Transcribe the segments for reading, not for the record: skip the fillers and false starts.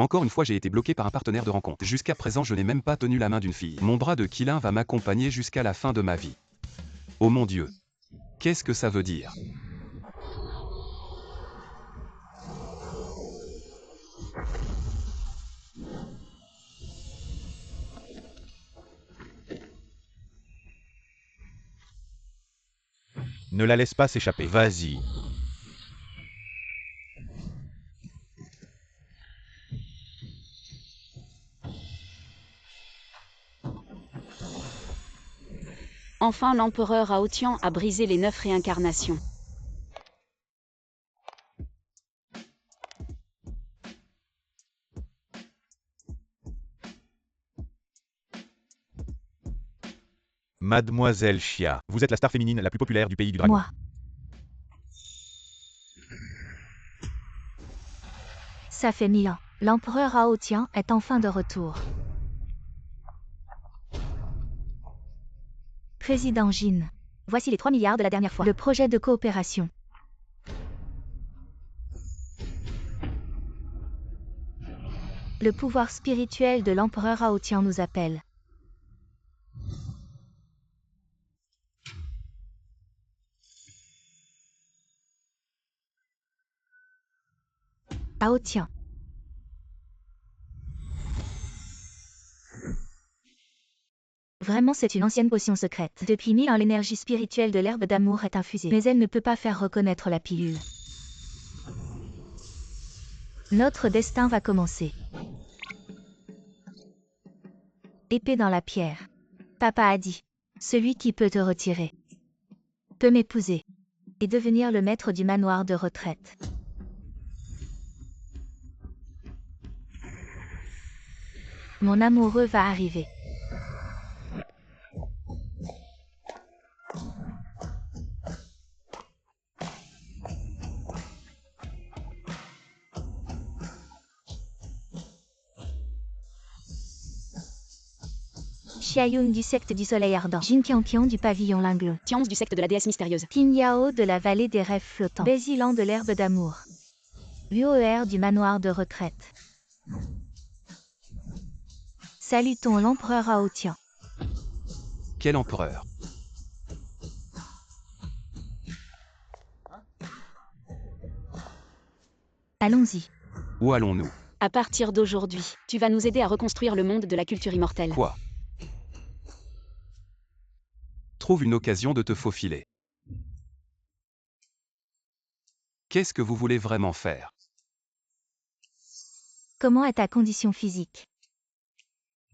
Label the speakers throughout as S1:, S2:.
S1: Encore une fois j'ai été bloqué par un partenaire de rencontre. Jusqu'à présent je n'ai même pas tenu la main d'une fille. Mon bras de Qilin va m'accompagner jusqu'à la fin de ma vie. Oh mon Dieu. Qu'est-ce que ça veut dire?
S2: Ne la laisse pas s'échapper.
S3: Vas-y.
S4: Enfin l'empereur Aotian a brisé les 9 réincarnations.
S3: Mademoiselle Xia.
S2: Vous êtes la star féminine la plus populaire du pays du dragon.
S5: Moi. Ça fait 1000 ans. L'empereur Aotian est enfin de retour. Président Jin. Voici les 3 milliards de la dernière fois. Le projet de coopération. Le pouvoir spirituel de l'empereur Aotian nous appelle. Aotian. Vraiment, c'est une ancienne potion secrète. Depuis 1000 ans, l'énergie spirituelle de l'herbe d'amour est infusée, mais elle ne peut pas faire reconnaître la pilule. Notre destin va commencer. Épée dans la pierre. Papa a dit, celui qui peut te retirer peut m'épouser et devenir le maître du manoir de retraite. Mon amoureux va arriver. Xiaoyun du secte du soleil ardent. Jin Qianqian du pavillon Linglong.
S4: Tiance du secte de la déesse mystérieuse.
S5: Tin Yao de la vallée des rêves flottants. Bézilan de l'herbe d'amour. Luoer du manoir de retraite. Salutons l'empereur Aotian.
S1: Quel empereur?
S5: Allons-y.
S1: Où allons-nous?
S4: À partir d'aujourd'hui, tu vas nous aider à reconstruire le monde de la culture immortelle.
S1: Quoi? Trouve une occasion de te faufiler. Qu'est-ce que vous voulez vraiment faire?
S5: Comment est ta condition physique?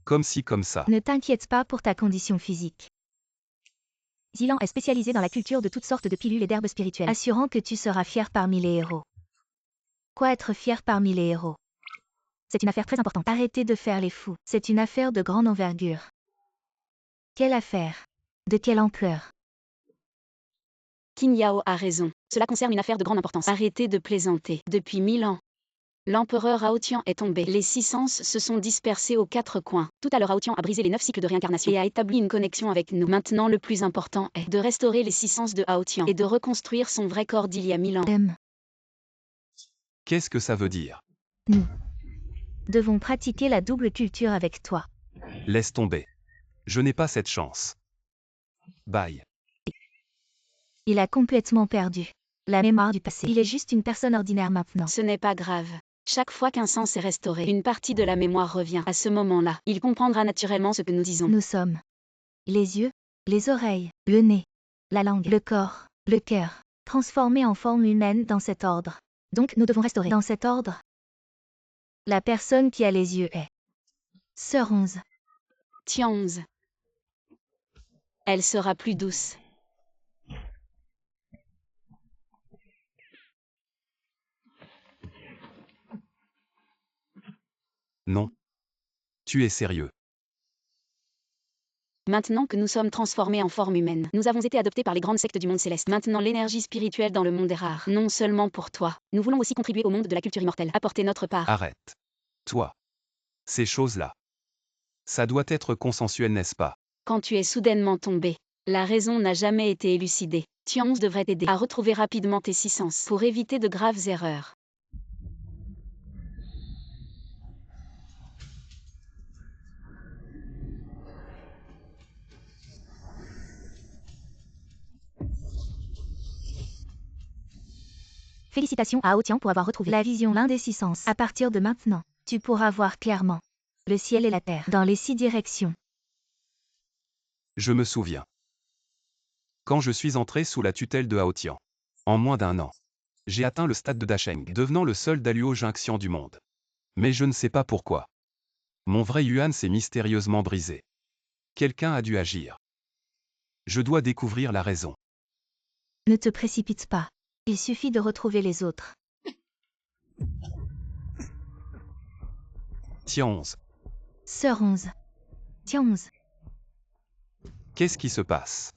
S1: Comme ci comme ça.
S5: Ne t'inquiète pas pour ta condition physique. Zilan est spécialisé dans la culture de toutes sortes de pilules et d'herbes spirituelles, assurant que tu seras fier parmi les héros. Quoi être fier parmi les héros? C'est une affaire très importante. Arrêtez de faire les fous. C'est une affaire de grande envergure. Quelle affaire? De quelle ampleur?
S4: Qin Yao a raison. Cela concerne une affaire de grande importance. Arrêtez de plaisanter. Depuis 1000 ans, l'empereur Aotian est tombé. Les 6 sens se sont dispersés aux 4 coins. Tout à l'heure Aotian a brisé les 9 cycles de réincarnation et a établi une connexion avec nous. Maintenant le plus important est de restaurer les 6 sens de Aotian et de reconstruire son vrai corps d'il y a 1000 ans.
S1: Qu'est-ce que ça veut dire?
S5: Nous devons pratiquer la double culture avec toi.
S1: Laisse tomber. Je n'ai pas cette chance. Bye.
S5: Il a complètement perdu la mémoire du passé. Il est juste une personne ordinaire maintenant.
S4: Ce n'est pas grave. Chaque fois qu'un sens est restauré, une partie de la mémoire revient. À ce moment-là, il comprendra naturellement ce que nous disons.
S5: Nous sommes les yeux, les oreilles, le nez, la langue, le corps, le cœur, transformés en forme humaine dans cet ordre. Donc nous devons restaurer dans cet ordre. La personne qui a les yeux est Sœur 11.
S4: Tianze. Elle sera plus douce.
S1: Non. Tu es sérieux.
S4: Maintenant que nous sommes transformés en forme humaine, nous avons été adoptés par les grandes sectes du monde céleste. Maintenant l'énergie spirituelle dans le monde est rare. Non seulement pour toi. Nous voulons aussi contribuer au monde de la culture immortelle. Apporter notre part.
S1: Arrête. Toi. Ces choses-là. Ça doit être consensuel, n'est-ce pas?
S4: Quand tu es soudainement tombé, la raison n'a jamais été élucidée. Tianze devrait t'aider à retrouver rapidement tes 6 sens pour éviter de graves erreurs.
S5: Félicitations à Aotian pour avoir retrouvé la vision l'un des 6 sens. À partir de maintenant, tu pourras voir clairement le ciel et la terre dans les 6 directions.
S1: Je me souviens. Quand je suis entré sous la tutelle de Aotian. En moins d'1 an. J'ai atteint le stade de Dasheng, devenant le seul Daluo Jinxian du monde. Mais je ne sais pas pourquoi. Mon vrai Yuan s'est mystérieusement brisé. Quelqu'un a dû agir. Je dois découvrir la raison.
S5: Ne te précipite pas. Il suffit de retrouver les autres.
S1: Tian 11.
S5: Sœur 11. Tian 11.
S1: Qu'est-ce qui se passe?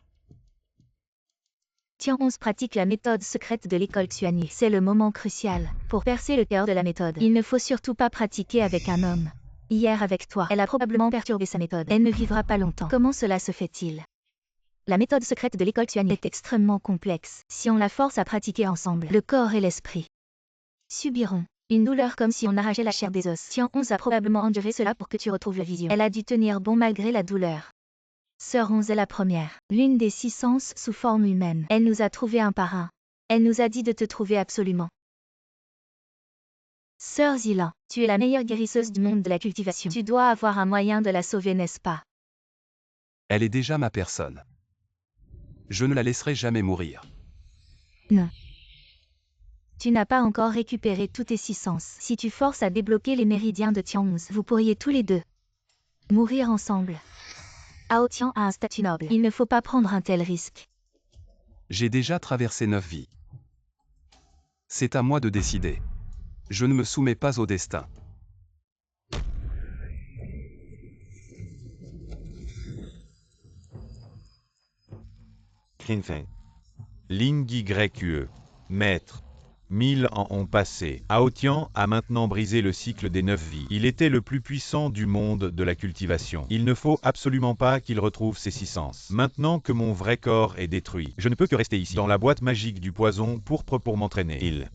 S5: Tian 11 pratique la méthode secrète de l'école Xuanyi. C'est le moment crucial pour percer le cœur de la méthode. Il ne faut surtout pas pratiquer avec un homme. Hier avec toi, elle a probablement perturbé sa méthode. Elle ne vivra pas longtemps. Comment cela se fait-il? La méthode secrète de l'école Xuanyi est extrêmement complexe. Si on la force à pratiquer ensemble, le corps et l'esprit subiront une douleur comme si on arrachait la chair des os. Tian 11 a probablement enduré cela pour que tu retrouves la vision. Elle a dû tenir bon malgré la douleur. Sœur 11 est la première, l'une des 6 sens sous forme humaine. Elle nous a trouvé un par un. Elle nous a dit de te trouver absolument. Sœur Zilan, tu es la meilleure guérisseuse du monde de la cultivation. Tu dois avoir un moyen de la sauver, n'est-ce pas?
S1: Elle est déjà ma personne. Je ne la laisserai jamais mourir.
S5: Non. Tu n'as pas encore récupéré tous tes 6 sens. Si tu forces à débloquer les méridiens de Tian 11, vous pourriez tous les deux mourir ensemble. Aotian a un statut noble. Il ne faut pas prendre un tel risque.
S1: J'ai déjà traversé 9 vies. C'est à moi de décider. Je ne me soumets pas au destin.
S2: Ling YE. Maître. 1000 ans ont passé. Aotian a maintenant brisé le cycle des 9 vies. Il était le plus puissant du monde de la cultivation. Il ne faut absolument pas qu'il retrouve ses 6 sens. Maintenant que mon vrai corps est détruit, je ne peux que rester ici, dans la boîte magique du poison pourpre pour m'entraîner.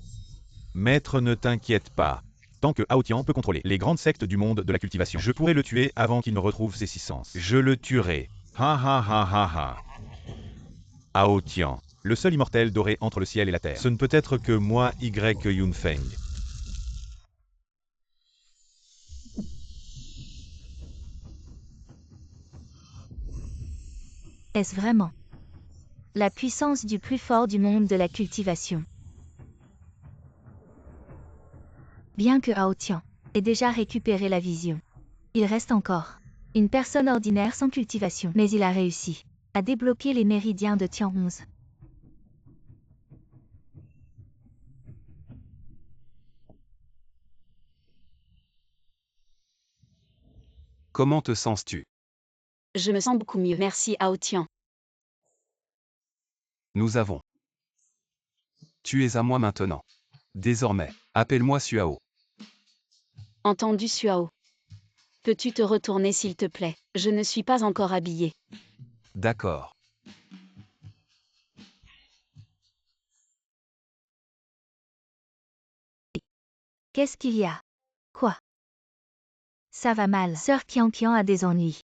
S2: Maître, ne t'inquiète pas. Tant que Aotian peut contrôler les grandes sectes du monde de la cultivation, je pourrai le tuer avant qu'il ne retrouve ses 6 sens. Je le tuerai. Ha ha ha ha ha. Aotian. Le seul immortel doré entre le ciel et la terre. Ce ne peut être que moi, Yunfeng.
S5: Est-ce vraiment la puissance du plus fort du monde de la cultivation? Bien que Aotian ait déjà récupéré la vision, il reste encore une personne ordinaire sans cultivation. Mais il a réussi à débloquer les méridiens de Tian 11.
S1: Comment te sens-tu?
S4: Je me sens beaucoup mieux. Merci Aotian.
S1: Nous avons. Tu es à moi maintenant. Désormais, appelle-moi Suao.
S4: Entendu Suao. Peux-tu te retourner s'il te plaît? Je ne suis pas encore habillée.
S1: D'accord.
S5: Qu'est-ce qu'il y a? Quoi? Ça va mal. Sœur Qian a des ennuis.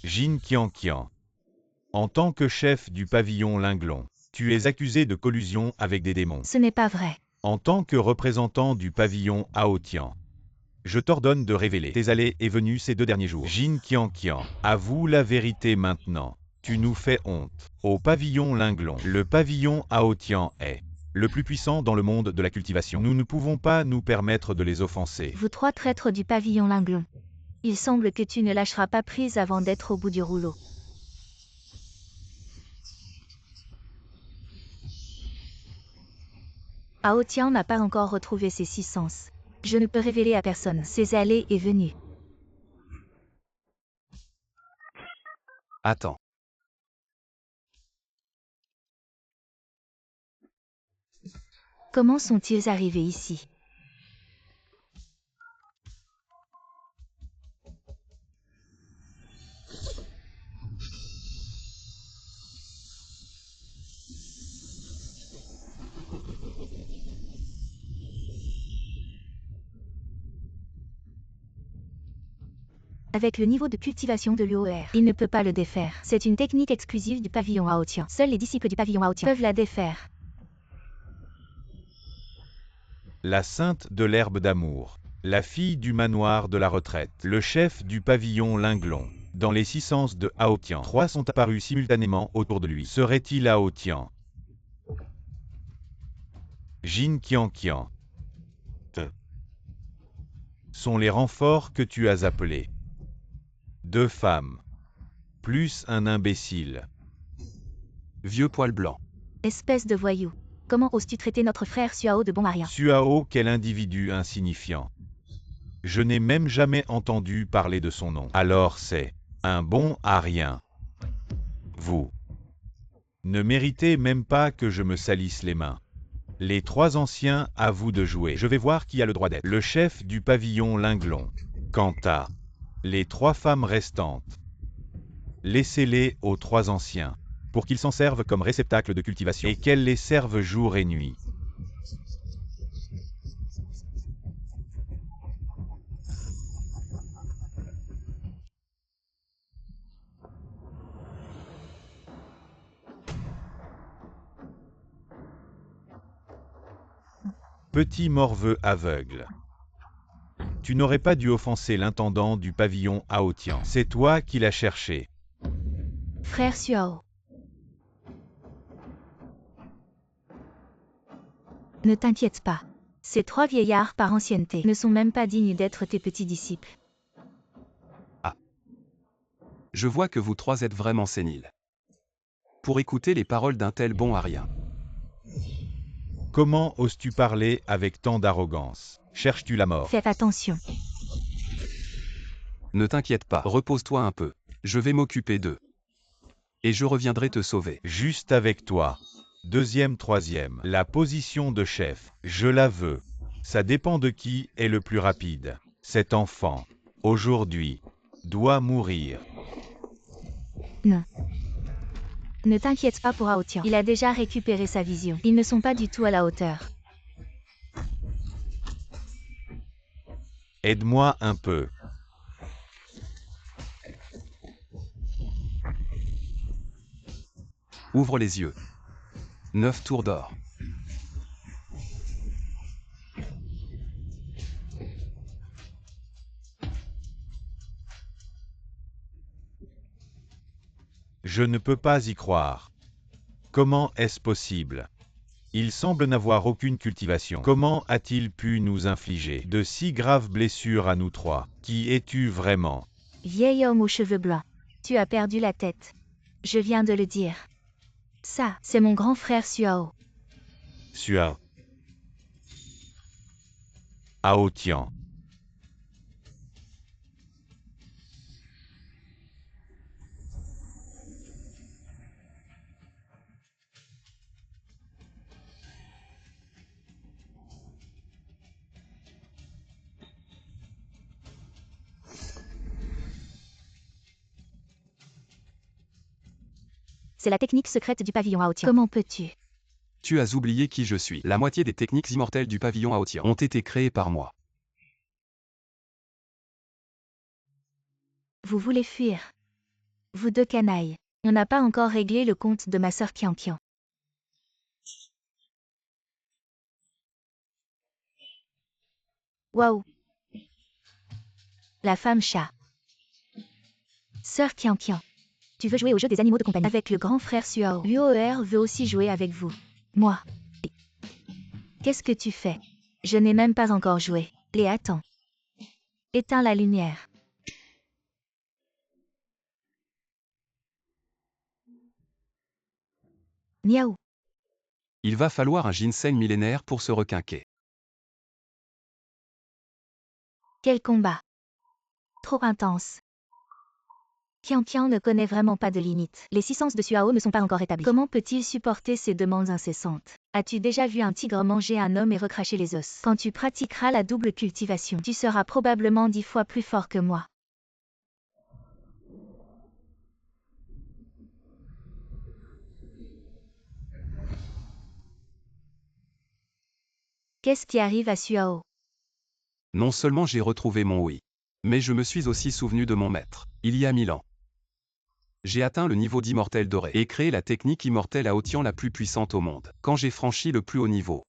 S2: Jin Qian. En tant que chef du pavillon Linglong, tu es accusé de collusion avec des démons.
S5: Ce n'est pas vrai.
S2: En tant que représentant du pavillon Aotian, je t'ordonne de révéler tes allées et venues ces 2 derniers jours. Jin Qian, avoue la vérité maintenant. Tu nous fais honte. Au pavillon Linglong, le pavillon Aotian est le plus puissant dans le monde de la cultivation. Nous ne pouvons pas nous permettre de les offenser.
S5: Vous 3 traîtres du pavillon Linglong. Il semble que tu ne lâcheras pas prise avant d'être au bout du rouleau. Aotian n'a pas encore retrouvé ses 6 sens. Je ne peux révéler à personne ses allées et venues.
S1: Attends.
S5: Comment sont-ils arrivés ici? Avec le niveau de cultivation de l'UOR, il ne peut pas le défaire. C'est une technique exclusive du pavillon Aotian. Seuls les disciples du pavillon Aotian peuvent la défaire.
S2: La sainte de l'herbe d'amour. La fille du manoir de la retraite. Le chef du pavillon Linglon. Dans les 6 sens de Aotian, 3 sont apparus simultanément autour de lui. Serait-il Aotian? Jin Qianqian. Sont les renforts que tu as appelés. 2 femmes. Plus un imbécile.
S1: Vieux poil blanc.
S5: Espèce de voyou. Comment oses-tu traiter notre frère Suao de bon marien?
S2: Suao, quel individu insignifiant. Je n'ai même jamais entendu parler de son nom. Alors c'est un bon à rien. Vous ne méritez même pas que je me salisse les mains. Les 3 anciens, à vous de jouer. Je vais voir qui a le droit d'être le chef du pavillon Linglon. Quant à les 3 femmes restantes, laissez-les aux 3 anciens, pour qu'ils s'en servent comme réceptacle de cultivation, et qu'elles les servent jour et nuit. Petit morveux aveugle. Tu n'aurais pas dû offenser l'intendant du pavillon Aotian. C'est toi qui l'as cherché.
S5: Frère Suao. Ne t'inquiète pas. Ces 3 vieillards par ancienneté ne sont même pas dignes d'être tes petits disciples.
S1: Je vois que vous 3 êtes vraiment séniles. Pour écouter les paroles d'un tel bon à rien.
S2: Comment oses-tu parler avec tant d'arrogance? Cherches-tu la mort?
S5: Faites attention.
S1: Ne t'inquiète pas, repose-toi un peu. Je vais m'occuper d'eux. Et je reviendrai te sauver.
S2: Juste avec toi. 2e, 3e. La position de chef, je la veux. Ça dépend de qui est le plus rapide. Cet enfant, aujourd'hui, doit mourir.
S5: Non. Ne t'inquiète pas pour Aotian. Il a déjà récupéré sa vision. Ils ne sont pas du tout à la hauteur.
S2: Aide-moi un peu.
S1: Ouvre les yeux. 9 tours d'or.
S2: Je ne peux pas y croire. Comment est-ce possible? Il semble n'avoir aucune cultivation. Comment a-t-il pu nous infliger de si graves blessures à nous 3? Qui es-tu vraiment?
S5: Vieil homme aux cheveux blancs. Tu as perdu la tête. Je viens de le dire. Ça, c'est mon grand frère Suao.
S2: Suao. Aotian.
S5: C'est la technique secrète du pavillon Aotian. Comment peux-tu?
S1: Tu as oublié qui je suis. La moitié des techniques immortelles du pavillon Aotian ont été créées par moi.
S5: Vous voulez fuir. Vous 2 canailles. On n'a pas encore réglé le compte de ma sœur Qianqian. Waouh. La femme chat. Sœur Qianqian. Tu veux jouer au jeu des animaux de compagnie avec le grand frère Suao. L'UOR veut aussi jouer avec vous. Moi. Qu'est-ce que tu fais? Je n'ai même pas encore joué. Et attends. Éteins la lumière. Miaou.
S1: Il va falloir un ginseng millénaire pour se requinquer.
S5: Quel combat. Trop intense. Qianqian ne connaît vraiment pas de limite. Les 6 sens de Suao ne sont pas encore établis. Comment peut-il supporter ces demandes incessantes? As-tu déjà vu un tigre manger un homme et recracher les os? Quand tu pratiqueras la double cultivation, tu seras probablement 10 fois plus fort que moi. Qu'est-ce qui arrive à Suao?
S1: Non seulement j'ai retrouvé mon oui, Mais je me suis aussi souvenu de mon maître, il y a 1000 ans. J'ai atteint le niveau d'immortel doré et créé la technique immortelle Aotian la plus puissante au monde. Quand j'ai franchi le plus haut niveau,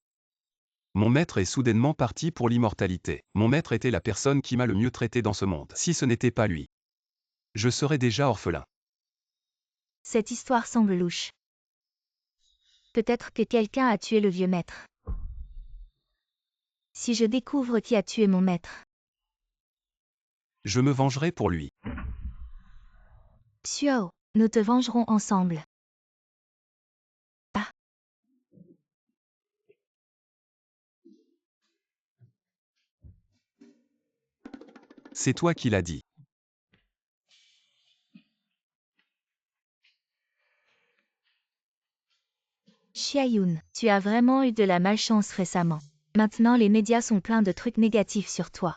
S1: mon maître est soudainement parti pour l'immortalité. Mon maître était la personne qui m'a le mieux traité dans ce monde. Si ce n'était pas lui, je serais déjà orphelin.
S5: Cette histoire semble louche. Peut-être que quelqu'un a tué le vieux maître. Si je découvre qui a tué mon maître,
S1: Je me vengerai pour lui.
S5: Xiao, nous te vengerons ensemble.
S1: C'est toi qui l'as dit.
S5: Xiaoyun, tu as vraiment eu de la malchance récemment. Maintenant les médias sont pleins de trucs négatifs sur toi.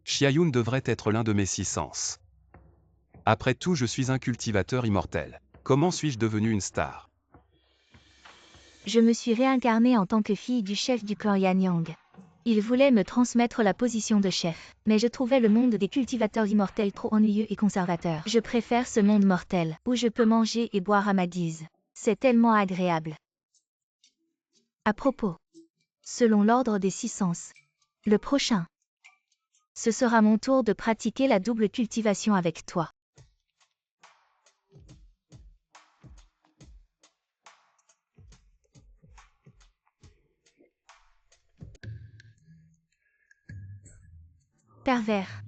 S1: Xiaoyun devrait être l'un de mes 6 sens. Après tout, je suis un cultivateur immortel. Comment suis-je devenu une star?
S5: Je me suis réincarnée en tant que fille du chef du clan Yanyang. Il voulait me transmettre la position de chef, mais je trouvais le monde des cultivateurs immortels trop ennuyeux et conservateur. Je préfère ce monde mortel, où je peux manger et boire à ma guise. C'est tellement agréable. À propos, selon l'ordre des 6 sens, le prochain, ce sera mon tour de pratiquer la double cultivation avec toi. Pervers.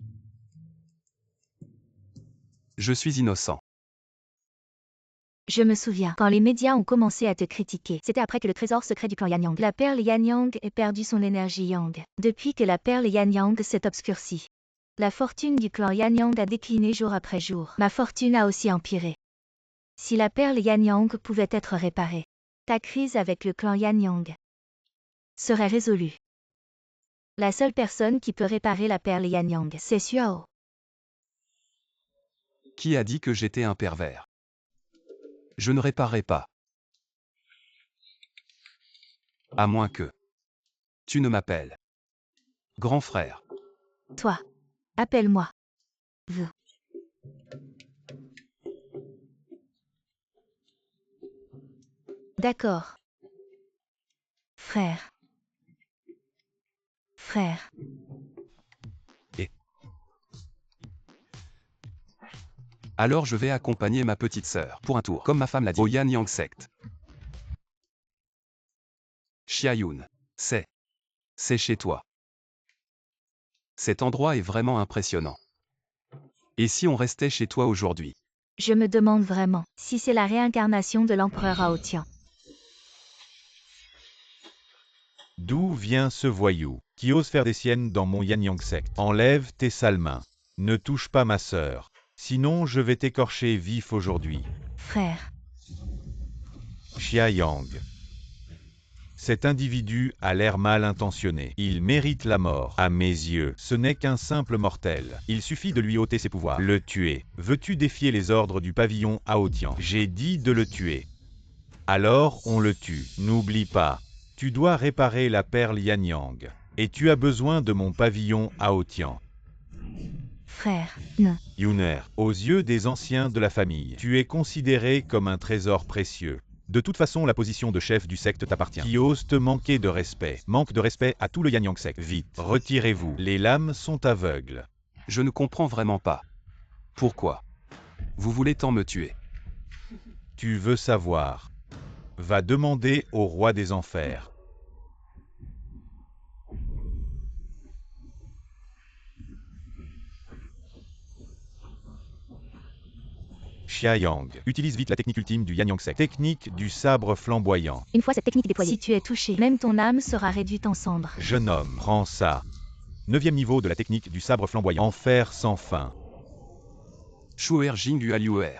S1: Je suis innocent.
S5: Je me souviens, quand les médias ont commencé à te critiquer, c'était après que le trésor secret du clan Yanyang, la perle Yanyang, ait perdu son énergie Yang. Depuis que la perle Yanyang s'est obscurcie, la fortune du clan Yanyang a décliné jour après jour. Ma fortune a aussi empiré. Si la perle Yanyang pouvait être réparée, ta crise avec le clan Yanyang serait résolue. La seule personne qui peut réparer la perle Yanyang, c'est Xiao.
S1: Qui a dit que j'étais un pervers? Je ne réparerai pas. À moins que tu ne m'appelles grand frère.
S5: Toi, appelle-moi. V. D'accord. Frère. Frère.
S1: Alors je vais accompagner ma petite sœur pour un tour, comme ma femme l'a dit, au Yanyang Sect. Xiaoyun, c'est chez toi. Cet endroit est vraiment impressionnant. Et si on restait chez toi aujourd'hui?
S5: Je me demande vraiment si c'est la réincarnation de l'empereur Aotian.
S2: D'où vient ce voyou qui ose faire des siennes dans mon Yanyang Sect? Enlève tes sales mains. Ne touche pas ma sœur. Sinon je vais t'écorcher vif aujourd'hui.
S5: Frère.
S2: Xia Yang. Cet individu a l'air mal intentionné. Il mérite la mort. À mes yeux, ce n'est qu'un simple mortel. Il suffit de lui ôter ses pouvoirs. Le tuer. Veux-tu défier les ordres du pavillon Aotian? J'ai dit de le tuer. Alors on le tue. N'oublie pas, tu dois réparer la perle Yanyang. Et tu as besoin de mon pavillon Aotian.
S5: Frère. Non.
S2: Yuner, aux yeux des anciens de la famille, tu es considéré comme un trésor précieux. De toute façon, la position de chef du secte t'appartient. Qui ose te manquer de respect, manque de respect à tout le Yanyang Sect. Vite, retirez-vous. Les lames sont aveugles.
S1: Je ne comprends vraiment pas. Pourquoi vous voulez tant me tuer?
S2: Tu veux savoir. Va demander au roi des enfers. Xia Yang, utilise vite la technique ultime du Yanyang Sect. Technique du sabre flamboyant.
S5: Une fois cette technique déployée, si tu es touché, même ton âme sera réduite en cendres.
S2: Jeune homme, prends ça. 9e niveau de la technique du sabre flamboyant. Enfer sans fin.
S1: Shuer Jing Ualiuer.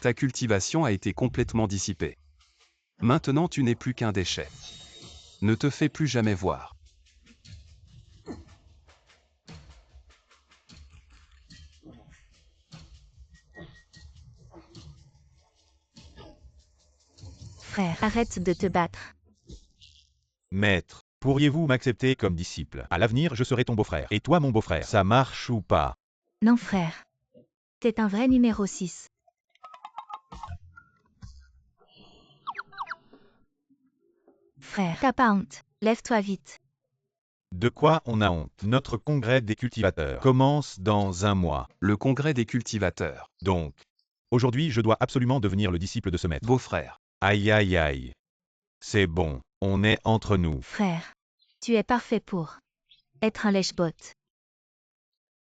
S1: Ta cultivation a été complètement dissipée. Maintenant tu n'es plus qu'un déchet. Ne te fais plus jamais voir.
S5: Frère, arrête de te battre.
S2: Maître, pourriez-vous m'accepter comme disciple? À l'avenir, je serai ton beau-frère. Et toi, mon beau-frère. Ça marche ou pas?
S5: Non, frère. T'es un vrai numéro 6. Frère, t'as pas honte. Lève-toi vite.
S2: De quoi on a honte? Notre congrès des cultivateurs commence dans un mois.
S1: Le congrès des cultivateurs.
S2: Donc, aujourd'hui, je dois absolument devenir le disciple de ce maître.
S1: Beau-frère.
S2: Aïe aïe aïe. C'est bon, on est entre nous.
S5: Frère, tu es parfait pour être un lèche-bot.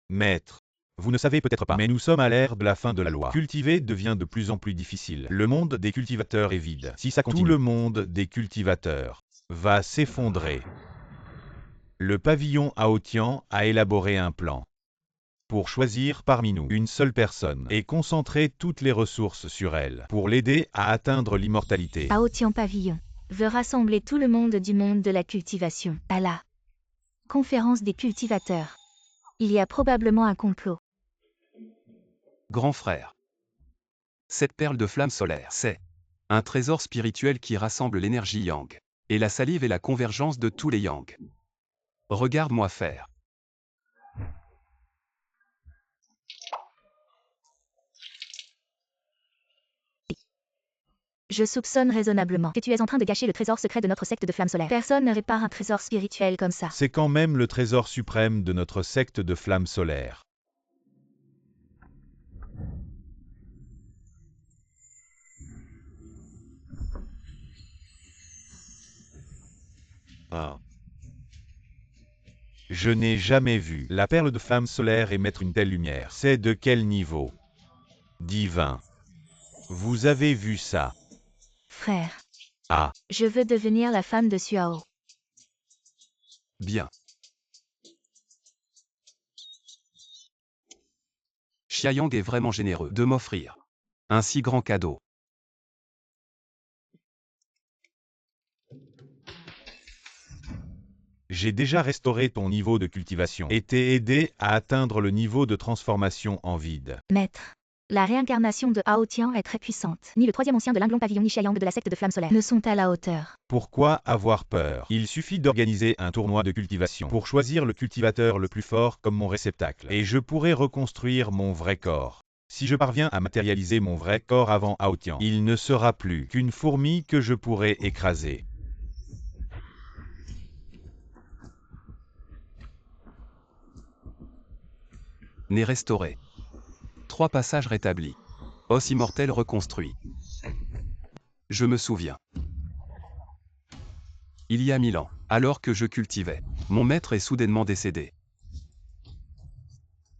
S2: Maître, vous ne savez peut-être pas, mais nous sommes à l'ère de la fin de la loi. Cultiver devient de plus en plus difficile. Le monde des cultivateurs est vide. Si ça continue, tout le monde des cultivateurs va s'effondrer. Le pavillon Aotian a élaboré un plan pour choisir parmi nous une seule personne et concentrer toutes les ressources sur elle pour l'aider à atteindre l'immortalité.
S5: Aotian Pavillon veut rassembler tout le monde du monde de la cultivation à la conférence des cultivateurs. Il y a probablement un complot.
S1: Grand frère. Cette perle de flamme solaire, c'est un trésor spirituel qui rassemble l'énergie yang et la salive et la convergence de tous les yang. Regarde-moi faire.
S5: Je soupçonne raisonnablement que tu es en train de gâcher le trésor secret de notre secte de flamme solaire. Personne ne répare un trésor spirituel comme ça.
S2: C'est quand même le trésor suprême de notre secte de flamme solaire. Ah. Je n'ai jamais vu la perle de flamme solaire émettre une telle lumière. C'est de quel niveau? Divin. Vous avez vu ça?
S5: Frère,
S2: Ah,
S5: je veux devenir la femme de Suao.
S1: Bien. Xiaoyang est vraiment généreux de m'offrir un si grand cadeau.
S2: j'ai déjà restauré ton niveau de cultivation et t'ai aidé à atteindre le niveau de transformation en vide.
S5: Maître, la réincarnation de Aotian est très puissante. Ni le troisième ancien de l'Inglong Pavillon ni Xiaoyang de la secte de flamme solaire ne sont à la hauteur.
S2: Pourquoi avoir peur? Il suffit d'organiser un tournoi de cultivation pour choisir le cultivateur le plus fort comme mon réceptacle. Et je pourrai reconstruire mon vrai corps. Si je parviens à matérialiser mon vrai corps avant Aotian, il ne sera plus qu'une fourmi que je pourrai écraser.
S1: Nez restauré. 3 passages rétablis. Os immortel reconstruit. Je me souviens. Il y a 1000 ans, alors que je cultivais, mon maître est soudainement décédé.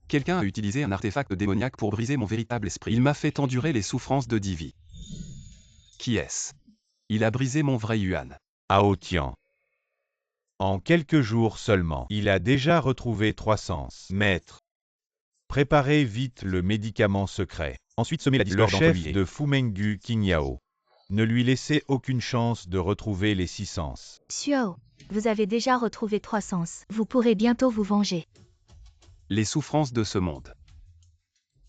S1: Quelqu'un a utilisé un artefact démoniaque pour briser mon véritable esprit. Il m'a fait endurer les souffrances de Divi. Qui est-ce? Il a brisé mon vrai Yuan.
S2: Aotian. En quelques jours seulement, il a déjà retrouvé 3 sens. Maître. Préparez vite le médicament secret. Ensuite semez la discorde entre lui et le chef de Fumengu Qingyao. Ne lui laissez aucune chance de retrouver les 6 sens.
S5: Suao, vous avez déjà retrouvé 3 sens. Vous pourrez bientôt vous venger.
S1: Les souffrances de ce monde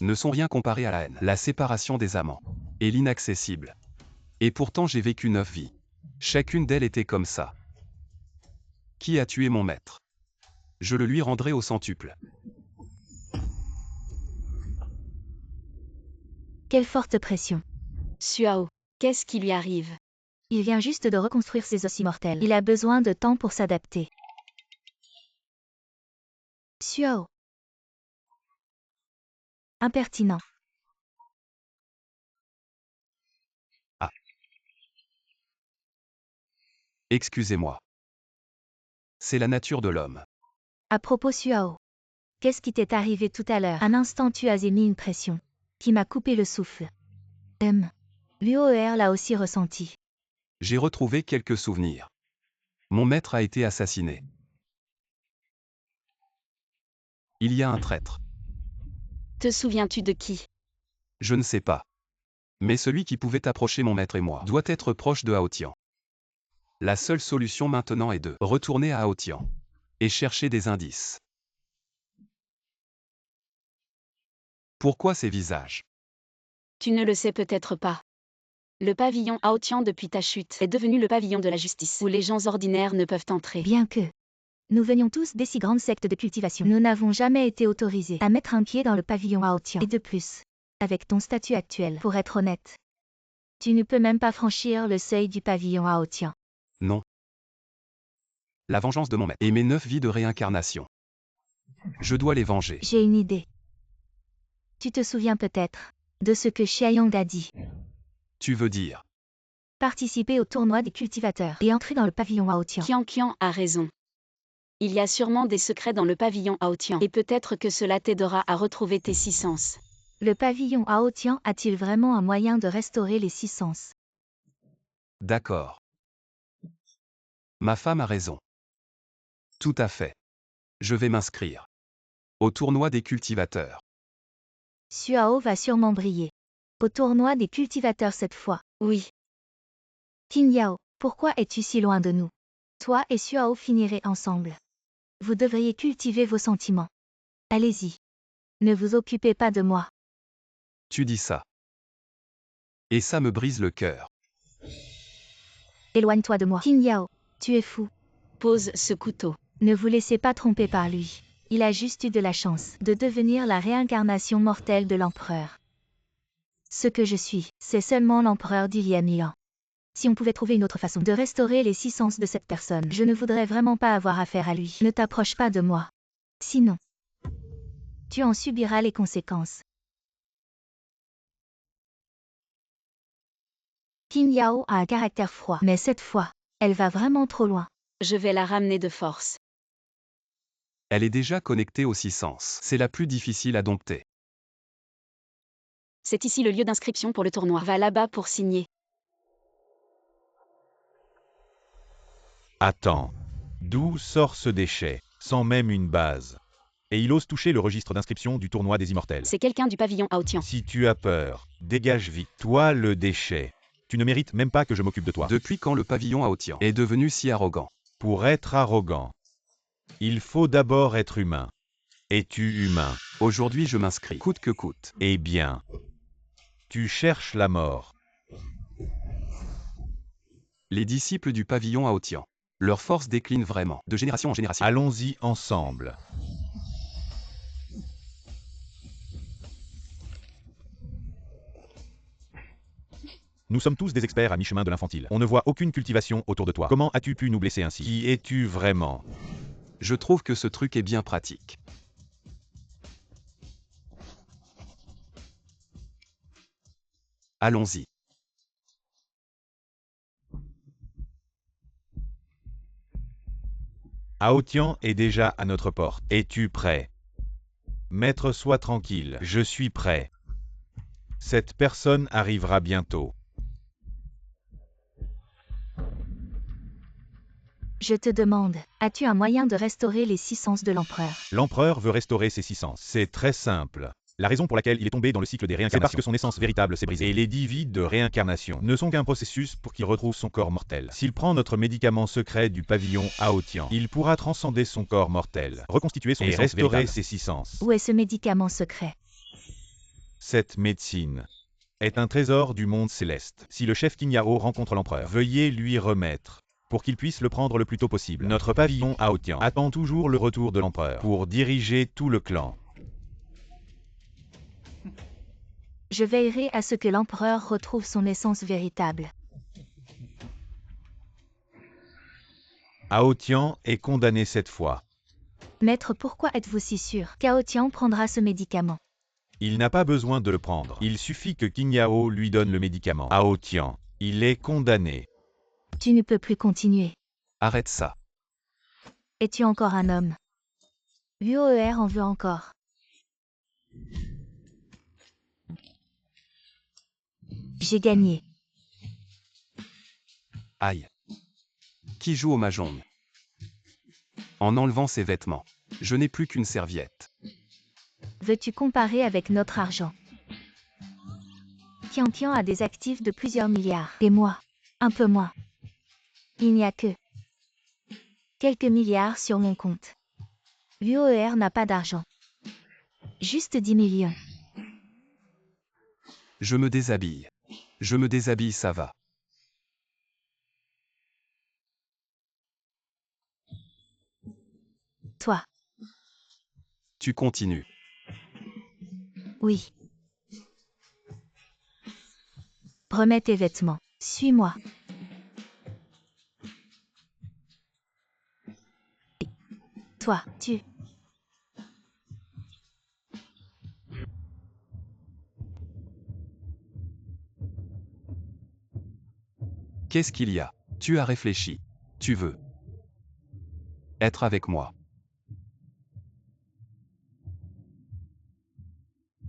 S1: ne sont rien comparées à la haine, la séparation des amants et l'inaccessible. Et pourtant j'ai vécu 9 vies. Chacune d'elles était comme ça. Qui a tué mon maître? Je le lui rendrai au centuple.
S5: Quelle forte pression.
S4: Suao, qu'est-ce qui lui arrive?
S5: Il vient juste de reconstruire ses os immortels. Il a besoin de temps pour s'adapter. Suao. Impertinent.
S1: Ah. Excusez-moi. C'est la nature de l'homme.
S5: À propos Suao. Qu'est-ce qui t'est arrivé tout à l'heure? Un instant tu as émis une pression qui m'a coupé le souffle. L'UOR l'a aussi ressenti.
S1: J'ai retrouvé quelques souvenirs. Mon maître a été assassiné. Il y a un traître.
S4: Te souviens-tu de qui?
S1: Je ne sais pas. Mais celui qui pouvait approcher mon maître et moi doit être proche de Aotian. La seule solution maintenant est de retourner à Aotian et chercher des indices. Pourquoi ces visages?
S4: Tu ne le sais peut-être pas. Le pavillon Aotian depuis ta chute est devenu le pavillon de la justice, où les gens ordinaires ne peuvent entrer.
S5: Bien que nous venions tous des si grandes sectes de cultivation, nous n'avons jamais été autorisés à mettre un pied dans le pavillon Aotian. Et de plus, avec ton statut actuel, pour être honnête, tu ne peux même pas franchir le seuil du pavillon Aotian.
S1: Non. La vengeance de mon maître et mes 9 vies de réincarnation. Je dois les venger.
S5: J'ai une idée. Tu te souviens peut-être de ce que Xiaoyong a dit.
S1: Tu veux dire?
S5: Participer au tournoi des cultivateurs et entrer dans le pavillon Aotian.
S4: Qian a raison. Il y a sûrement des secrets dans le pavillon Aotian, et peut-être que cela t'aidera à retrouver tes 6 sens.
S5: Le pavillon Aotian a-t-il vraiment un moyen de restaurer les 6 sens?
S1: D'accord. Ma femme a raison. Tout à fait. Je vais m'inscrire. Au tournoi des cultivateurs.
S5: Xuao va sûrement briller. Au tournoi des cultivateurs cette fois.
S4: Oui.
S5: Qin Yao, pourquoi es-tu si loin de nous? Toi et Xuao finirez ensemble. Vous devriez cultiver vos sentiments. Allez-y. Ne vous occupez pas de moi.
S1: Tu dis ça. Et ça me brise le cœur.
S5: Éloigne-toi de moi. Qin Yao, tu es fou.
S4: Pose ce couteau.
S5: Ne vous laissez pas tromper par lui. Il a juste eu de la chance de devenir la réincarnation mortelle de l'empereur. Ce que je suis, c'est seulement l'empereur d'il y a 1000 ans. Si on pouvait trouver une autre façon de restaurer les 6 sens de cette personne, je ne voudrais vraiment pas avoir affaire à lui. Ne t'approche pas de moi. Sinon, tu en subiras les conséquences. Qin Yao a un caractère froid, mais cette fois, elle va vraiment trop loin.
S4: Je vais la ramener de force.
S1: Elle est déjà connectée aux 6 sens. C'est la plus difficile à dompter.
S4: C'est ici le lieu d'inscription pour le tournoi. Va là-bas pour signer.
S2: Attends. D'où sort ce déchet, sans même une base? Et il ose toucher le registre d'inscription du tournoi des immortels.
S4: C'est quelqu'un du pavillon Aotian.
S2: Si tu as peur, dégage vite. Toi le déchet. Tu ne mérites même pas que je m'occupe de toi.
S1: Depuis quand le pavillon Aotian est devenu si arrogant?
S2: Pour être arrogant, il faut d'abord être humain. Es-tu humain?
S1: Aujourd'hui je m'inscris, coûte que coûte.
S2: Eh bien, tu cherches la mort.
S1: Les disciples du pavillon Aotian. Leur force décline vraiment, de génération en génération.
S2: Allons-y ensemble. Nous sommes tous des experts à mi-chemin de l'infantile. On ne voit aucune cultivation autour de toi. Comment as-tu pu nous blesser ainsi? Qui es-tu vraiment?
S1: Je trouve que ce truc est bien pratique. Allons-y.
S2: Aotian est déjà à notre porte. Es-tu prêt? Maître, sois tranquille. Je suis prêt. Cette personne arrivera bientôt.
S5: Je te demande, as-tu un moyen de restaurer les 6 sens de l'empereur?
S2: L'empereur veut restaurer ses 6 sens. C'est très simple. La raison pour laquelle il est tombé dans le cycle des réincarnations, c'est parce que son essence véritable s'est brisée. Et les 10 vies de réincarnation ne sont qu'un processus pour qu'il retrouve son corps mortel. S'il prend notre médicament secret du pavillon Aotian, il pourra transcender son corps mortel, reconstituer son essence véritable et restaurer ses 6 sens.
S5: Où est ce médicament secret?
S2: Cette médecine est un trésor du monde céleste. Si le chef Qin Yao rencontre l'empereur, veuillez lui remettre, pour qu'il puisse le prendre le plus tôt possible. Notre pavillon Aotian attend toujours le retour de l'empereur pour diriger tout le clan.
S5: Je veillerai à ce que l'empereur retrouve son essence véritable.
S2: Aotian est condamné cette fois.
S5: Maître, pourquoi êtes-vous si sûr qu'Aotian prendra ce médicament?
S2: Il n'a pas besoin de le prendre. Il suffit que Qin Yao lui donne le médicament. Aotian, il est condamné.
S5: Tu ne peux plus continuer.
S1: Arrête ça.
S5: Es-tu encore un homme? Vuoer en veut encore. J'ai gagné.
S1: Aïe. Qui joue au mahjong? En enlevant ses vêtements. Je n'ai plus qu'une serviette.
S5: Veux-tu comparer avec notre argent? Qian a des actifs de plusieurs milliards. Et moi, un peu moins. Il n'y a que quelques milliards sur mon compte. Vuoer n'a pas d'argent. Juste 10 millions.
S1: Je me déshabille. Je me déshabille, ça va.
S5: Toi.
S1: Tu continues.
S5: Oui. Remets tes vêtements. Suis-moi. Toi, tu.
S1: Qu'est-ce qu'il y a? Tu as réfléchi. Tu veux être avec moi.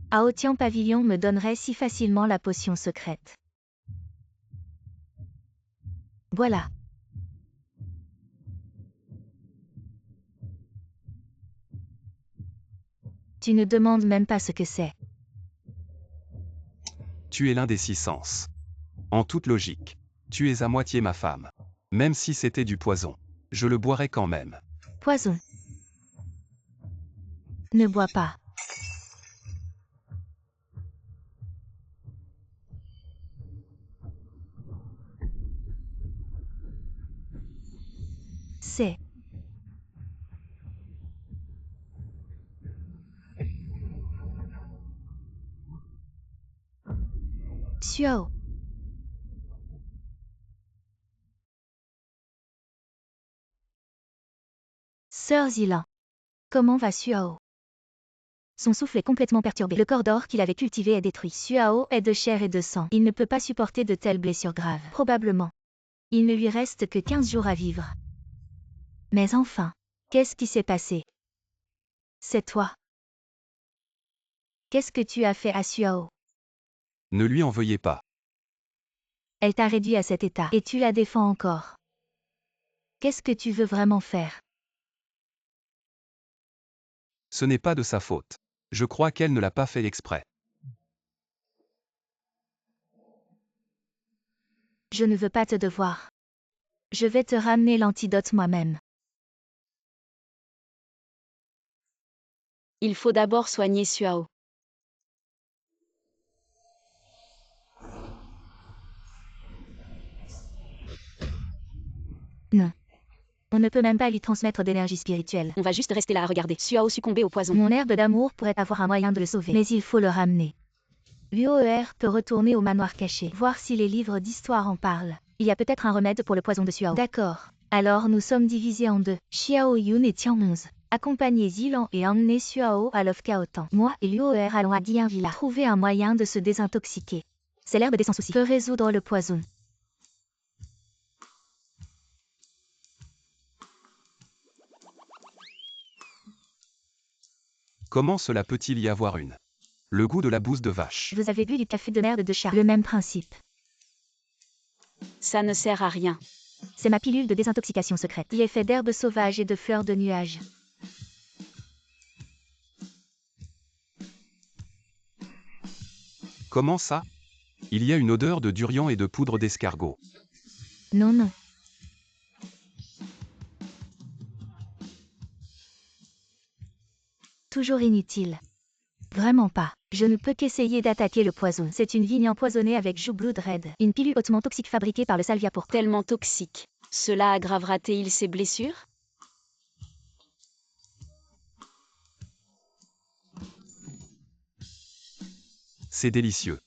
S5: Aotian Pavillon me donnerait si facilement la potion secrète. Voilà. Tu ne demandes même pas ce que c'est.
S1: Tu es l'un des 6 sens. En toute logique, tu es à moitié ma femme. Même si c'était du poison, je le boirais quand même.
S5: Poison. Ne bois pas. C'est. Suao. Sœur Zilan. Comment va Suao? Son souffle est complètement perturbé. Le corps d'or qu'il avait cultivé est détruit. Suao est de chair et de sang. Il ne peut pas supporter de telles blessures graves. Probablement. Il ne lui reste que 15 jours à vivre. Mais enfin, qu'est-ce qui s'est passé? C'est toi. Qu'est-ce que tu as fait à Suao?
S1: Ne lui en veuillez pas.
S5: Elle t'a réduit à cet état et tu la défends encore. Qu'est-ce que tu veux vraiment faire?
S1: Ce n'est pas de sa faute. Je crois qu'elle ne l'a pas fait exprès.
S5: Je ne veux pas te devoir. Je vais te ramener l'antidote moi-même.
S4: Il faut d'abord soigner Suao.
S5: Non. On ne peut même pas lui transmettre d'énergie spirituelle.
S4: On va juste rester là à regarder. Suao succomber au poison.
S5: Mon herbe d'amour pourrait avoir un moyen de le sauver. Mais il faut le ramener. L'UOER peut retourner au manoir caché, voir si les livres d'histoire en parlent. Il y a peut-être un remède pour le poison de Suao. D'accord. Alors nous sommes divisés en deux. Xiao Yun et Tianmonz. Accompagnez Zilan et emmenez Suao à Lofkaotan. Moi et l'UOER allons à Dian Villa. Trouver un moyen de se désintoxiquer. C'est l'herbe des sans soucis. Peut résoudre le poison.
S1: Comment cela peut-il y avoir une? Le goût de la bouse de vache.
S5: Vous avez bu du café de merde de chat. Le même principe.
S4: Ça ne sert à rien.
S5: C'est ma pilule de désintoxication secrète. Il est fait d'herbes sauvages et de fleurs de nuages.
S1: Comment ça? Il y a une odeur de durian et de poudre d'escargot.
S5: Non, non. Toujours inutile. Vraiment pas. Je ne peux qu'essayer d'attaquer le poison. C'est une vigne empoisonnée avec Joue Blood Red. Une pilule hautement toxique fabriquée par le salvia pourpre.
S4: Tellement toxique. Cela aggravera-t-il ses blessures?
S1: C'est délicieux.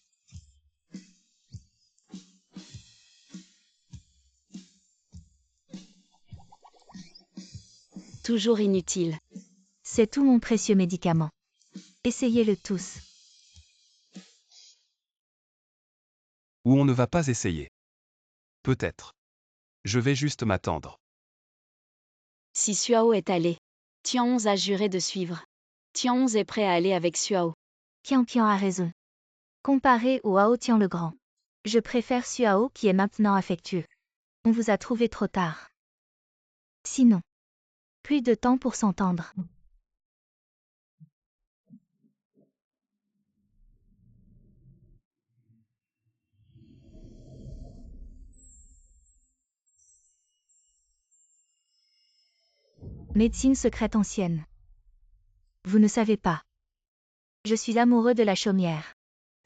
S4: Toujours inutile.
S5: C'est tout mon précieux médicament. Essayez-le tous.
S1: Ou on ne va pas essayer. Peut-être. Je vais juste m'attendre.
S4: Si Suao est allé, Tianmonz a juré de suivre. Tianmonz est prêt à aller avec Suao.
S5: Qian a raison. Comparé au Aotian le Grand. Je préfère Suao qui est maintenant affectueux. On vous a trouvé trop tard. Sinon. Plus de temps pour s'entendre. Médecine secrète ancienne. Vous ne savez pas. Je suis amoureux de la chaumière.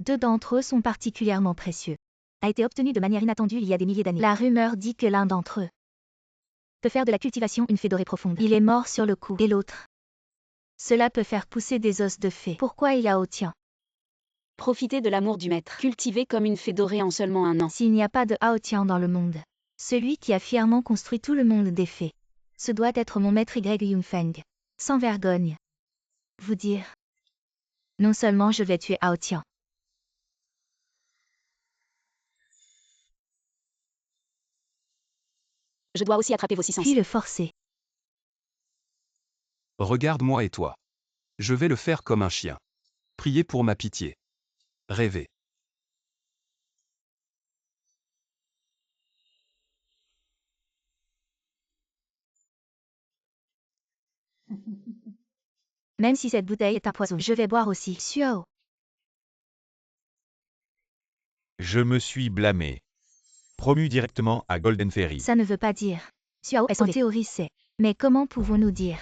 S5: 2 d'entre eux sont particulièrement précieux. a été obtenu de manière inattendue il y a des milliers d'années. La rumeur dit que l'un d'entre eux peut faire de la cultivation une fée dorée profonde. Il est mort sur le coup. Et l'autre, cela peut faire pousser des os de fée. Pourquoi il y a Aotien?
S4: Profiter de l'amour du maître. Cultivé comme une fée dorée en seulement un an.
S5: S'il n'y a pas de Aotien dans le monde, celui qui a fièrement construit tout le monde des fées, ce doit être mon maître Y Yunfeng. Sans vergogne. Vous dire. Non seulement je vais tuer Aotien.
S4: Je dois aussi attraper vos 6 sens.
S5: Puis le forcer.
S1: Regarde-moi et toi. Je vais le faire comme un chien. Prier pour ma pitié. Rêver.
S5: Même si cette bouteille est un poison, je vais boire aussi. Suao.
S2: Je me suis blâmé. Promu directement à Golden Ferry.
S5: Ça ne veut pas dire. Suao est en théorie c'est. Mais comment pouvons-nous dire?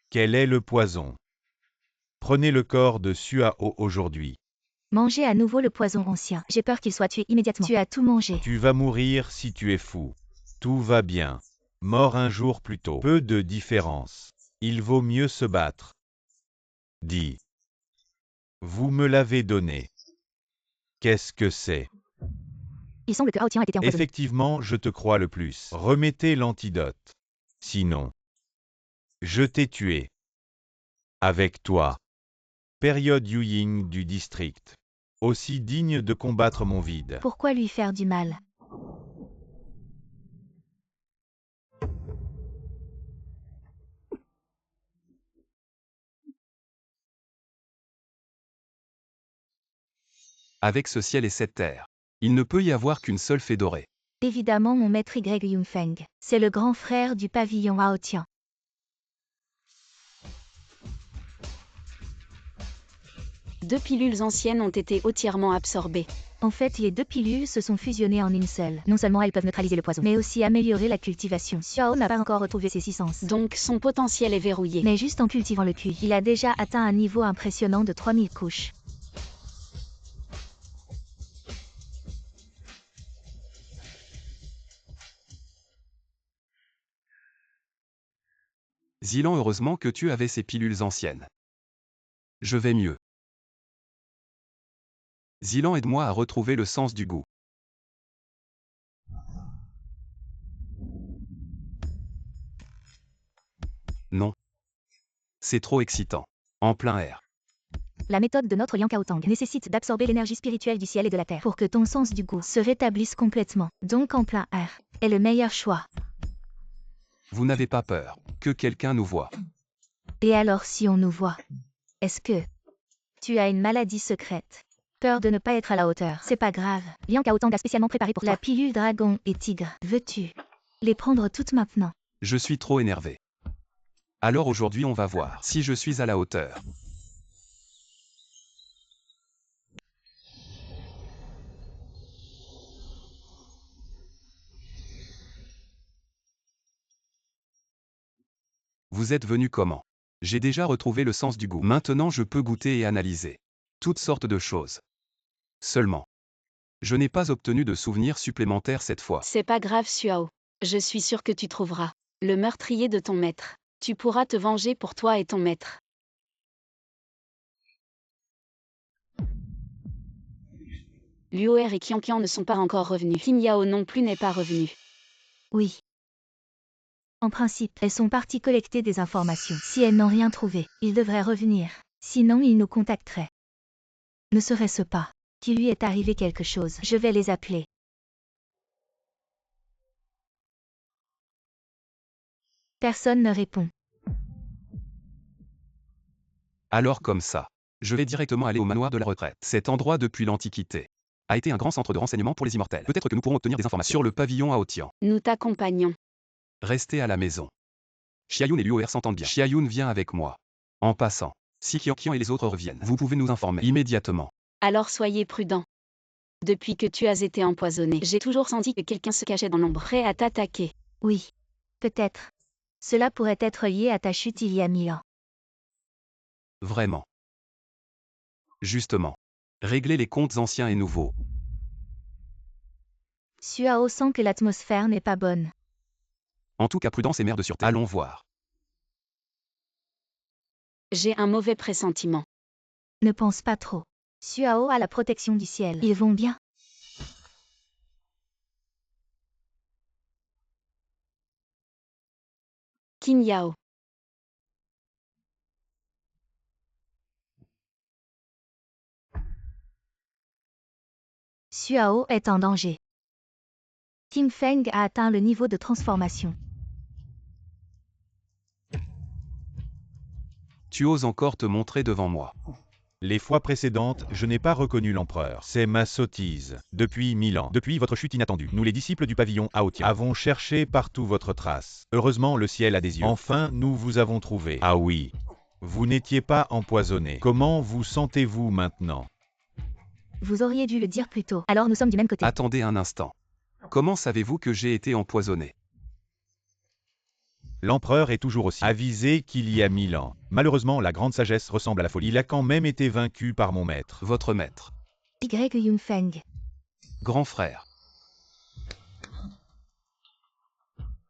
S2: Quel est le poison? Prenez le corps de Suao aujourd'hui.
S5: Mangez à nouveau le poison ancien. J'ai peur qu'il soit tué immédiatement. Tu as tout mangé.
S2: Tu vas mourir si tu es fou. Tout va bien. Mort un jour plus tôt. Peu de différence. Il vaut mieux se battre. Dis. Vous me l'avez donné. Qu'est-ce que c'est?
S5: Il semble que Aotien ait été empoisonné.
S2: Effectivement, je te crois le plus. Remettez l'antidote. Sinon, je t'ai tué. Avec toi. Période Yuying du district. Aussi digne de combattre mon vide.
S5: Pourquoi lui faire du mal?
S1: Avec ce ciel et cette terre. Il ne peut y avoir qu'une seule fée dorée.
S5: Évidemment mon maître Y Yunfeng. C'est le grand frère du pavillon Aotien.
S4: Deux pilules anciennes ont été entièrement absorbées.
S5: En fait, les deux pilules se sont fusionnées en une seule. Non seulement elles peuvent neutraliser le poison, mais aussi améliorer la cultivation. Xiao n'a pas encore retrouvé ses 6 sens.
S4: Donc son potentiel est verrouillé.
S5: Mais juste en cultivant le QI, il a déjà atteint un niveau impressionnant de 3000 couches.
S1: Zilan, heureusement que tu avais ces pilules anciennes. Je vais mieux. Zilan, aide-moi à retrouver le sens du goût. Non. C'est trop excitant. En plein air.
S5: La méthode de notre Liang Kaotang nécessite d'absorber l'énergie spirituelle du ciel et de la terre pour que ton sens du goût se rétablisse complètement. Donc en plein air est le meilleur choix.
S1: Vous n'avez pas peur que quelqu'un nous voie.
S5: Et alors si on nous voit, est-ce que tu as une maladie secrète? Peur de ne pas être à la hauteur. C'est pas grave. Liang Kaotang a spécialement préparé pour toi. La pilule dragon et tigre. Veux-tu les prendre toutes maintenant?
S1: Je suis trop énervé. Alors aujourd'hui on va voir si je suis à la hauteur. Vous êtes venu comment? J'ai déjà retrouvé le sens du goût. Maintenant je peux goûter et analyser toutes sortes de choses. Seulement, je n'ai pas obtenu de souvenirs supplémentaires cette fois.
S4: C'est pas grave, Suao. Je suis sûr que tu trouveras le meurtrier de ton maître. Tu pourras te venger pour toi et ton maître. Luo'er et Qianqian ne sont pas encore revenus. Qin Yao non plus n'est pas revenu.
S5: Oui. En principe, elles sont parties collecter des informations. Si elles n'ont rien trouvé, ils devraient revenir. Sinon, ils nous contacteraient. Ne serait-ce pas qu'il lui est arrivé quelque chose? Je vais les appeler. Personne ne répond.
S1: Alors comme ça, je vais directement aller au manoir de la retraite. Cet endroit depuis l'Antiquité a été un grand centre de renseignement pour les immortels. Peut-être que nous pourrons obtenir des informations sur le pavillon Aotien.
S4: Nous t'accompagnons.
S1: Restez à la maison. Xiaoyun et Luo'er s'entendent bien. Xiaoyun vient avec moi. En passant, si Qianqian et les autres reviennent, vous pouvez nous informer immédiatement.
S4: Alors soyez prudents. Depuis que tu as été empoisonné, j'ai toujours senti que quelqu'un se cachait dans l'ombre, prêt à t'attaquer.
S5: Oui. Peut-être. Cela pourrait être lié à ta chute il y a 1000 ans.
S1: Vraiment. Justement. Réglez les comptes anciens et nouveaux.
S5: Suao sent que l'atmosphère n'est pas bonne.
S1: En tout cas prudence et mère de sûreté. Allons voir.
S4: J'ai un mauvais pressentiment.
S5: Ne pense pas trop. Suao a la protection du ciel. Ils vont bien.
S4: Qin Yao.
S5: Suao est en danger. Tim Feng a atteint le niveau de transformation.
S1: Tu oses encore te montrer devant moi.
S2: Les fois précédentes, je n'ai pas reconnu l'empereur. C'est ma sottise. Depuis 1000 ans, depuis votre chute inattendue, nous les disciples du pavillon Aotian avons cherché partout votre trace. Heureusement, le ciel a des yeux. Enfin, nous vous avons trouvé. Ah oui. Vous n'étiez pas empoisonné. Comment vous sentez-vous maintenant?
S5: Vous auriez dû le dire plus tôt. Alors nous sommes du même côté.
S1: Attendez un instant. Comment savez-vous que j'ai été empoisonné?
S2: L'empereur est toujours aussi avisé qu'il y a 1000 ans. Malheureusement, la grande sagesse ressemble à la folie. Il a quand même été vaincu par mon maître.
S1: Votre maître.
S5: Y. Yun Feng.
S1: Grand frère.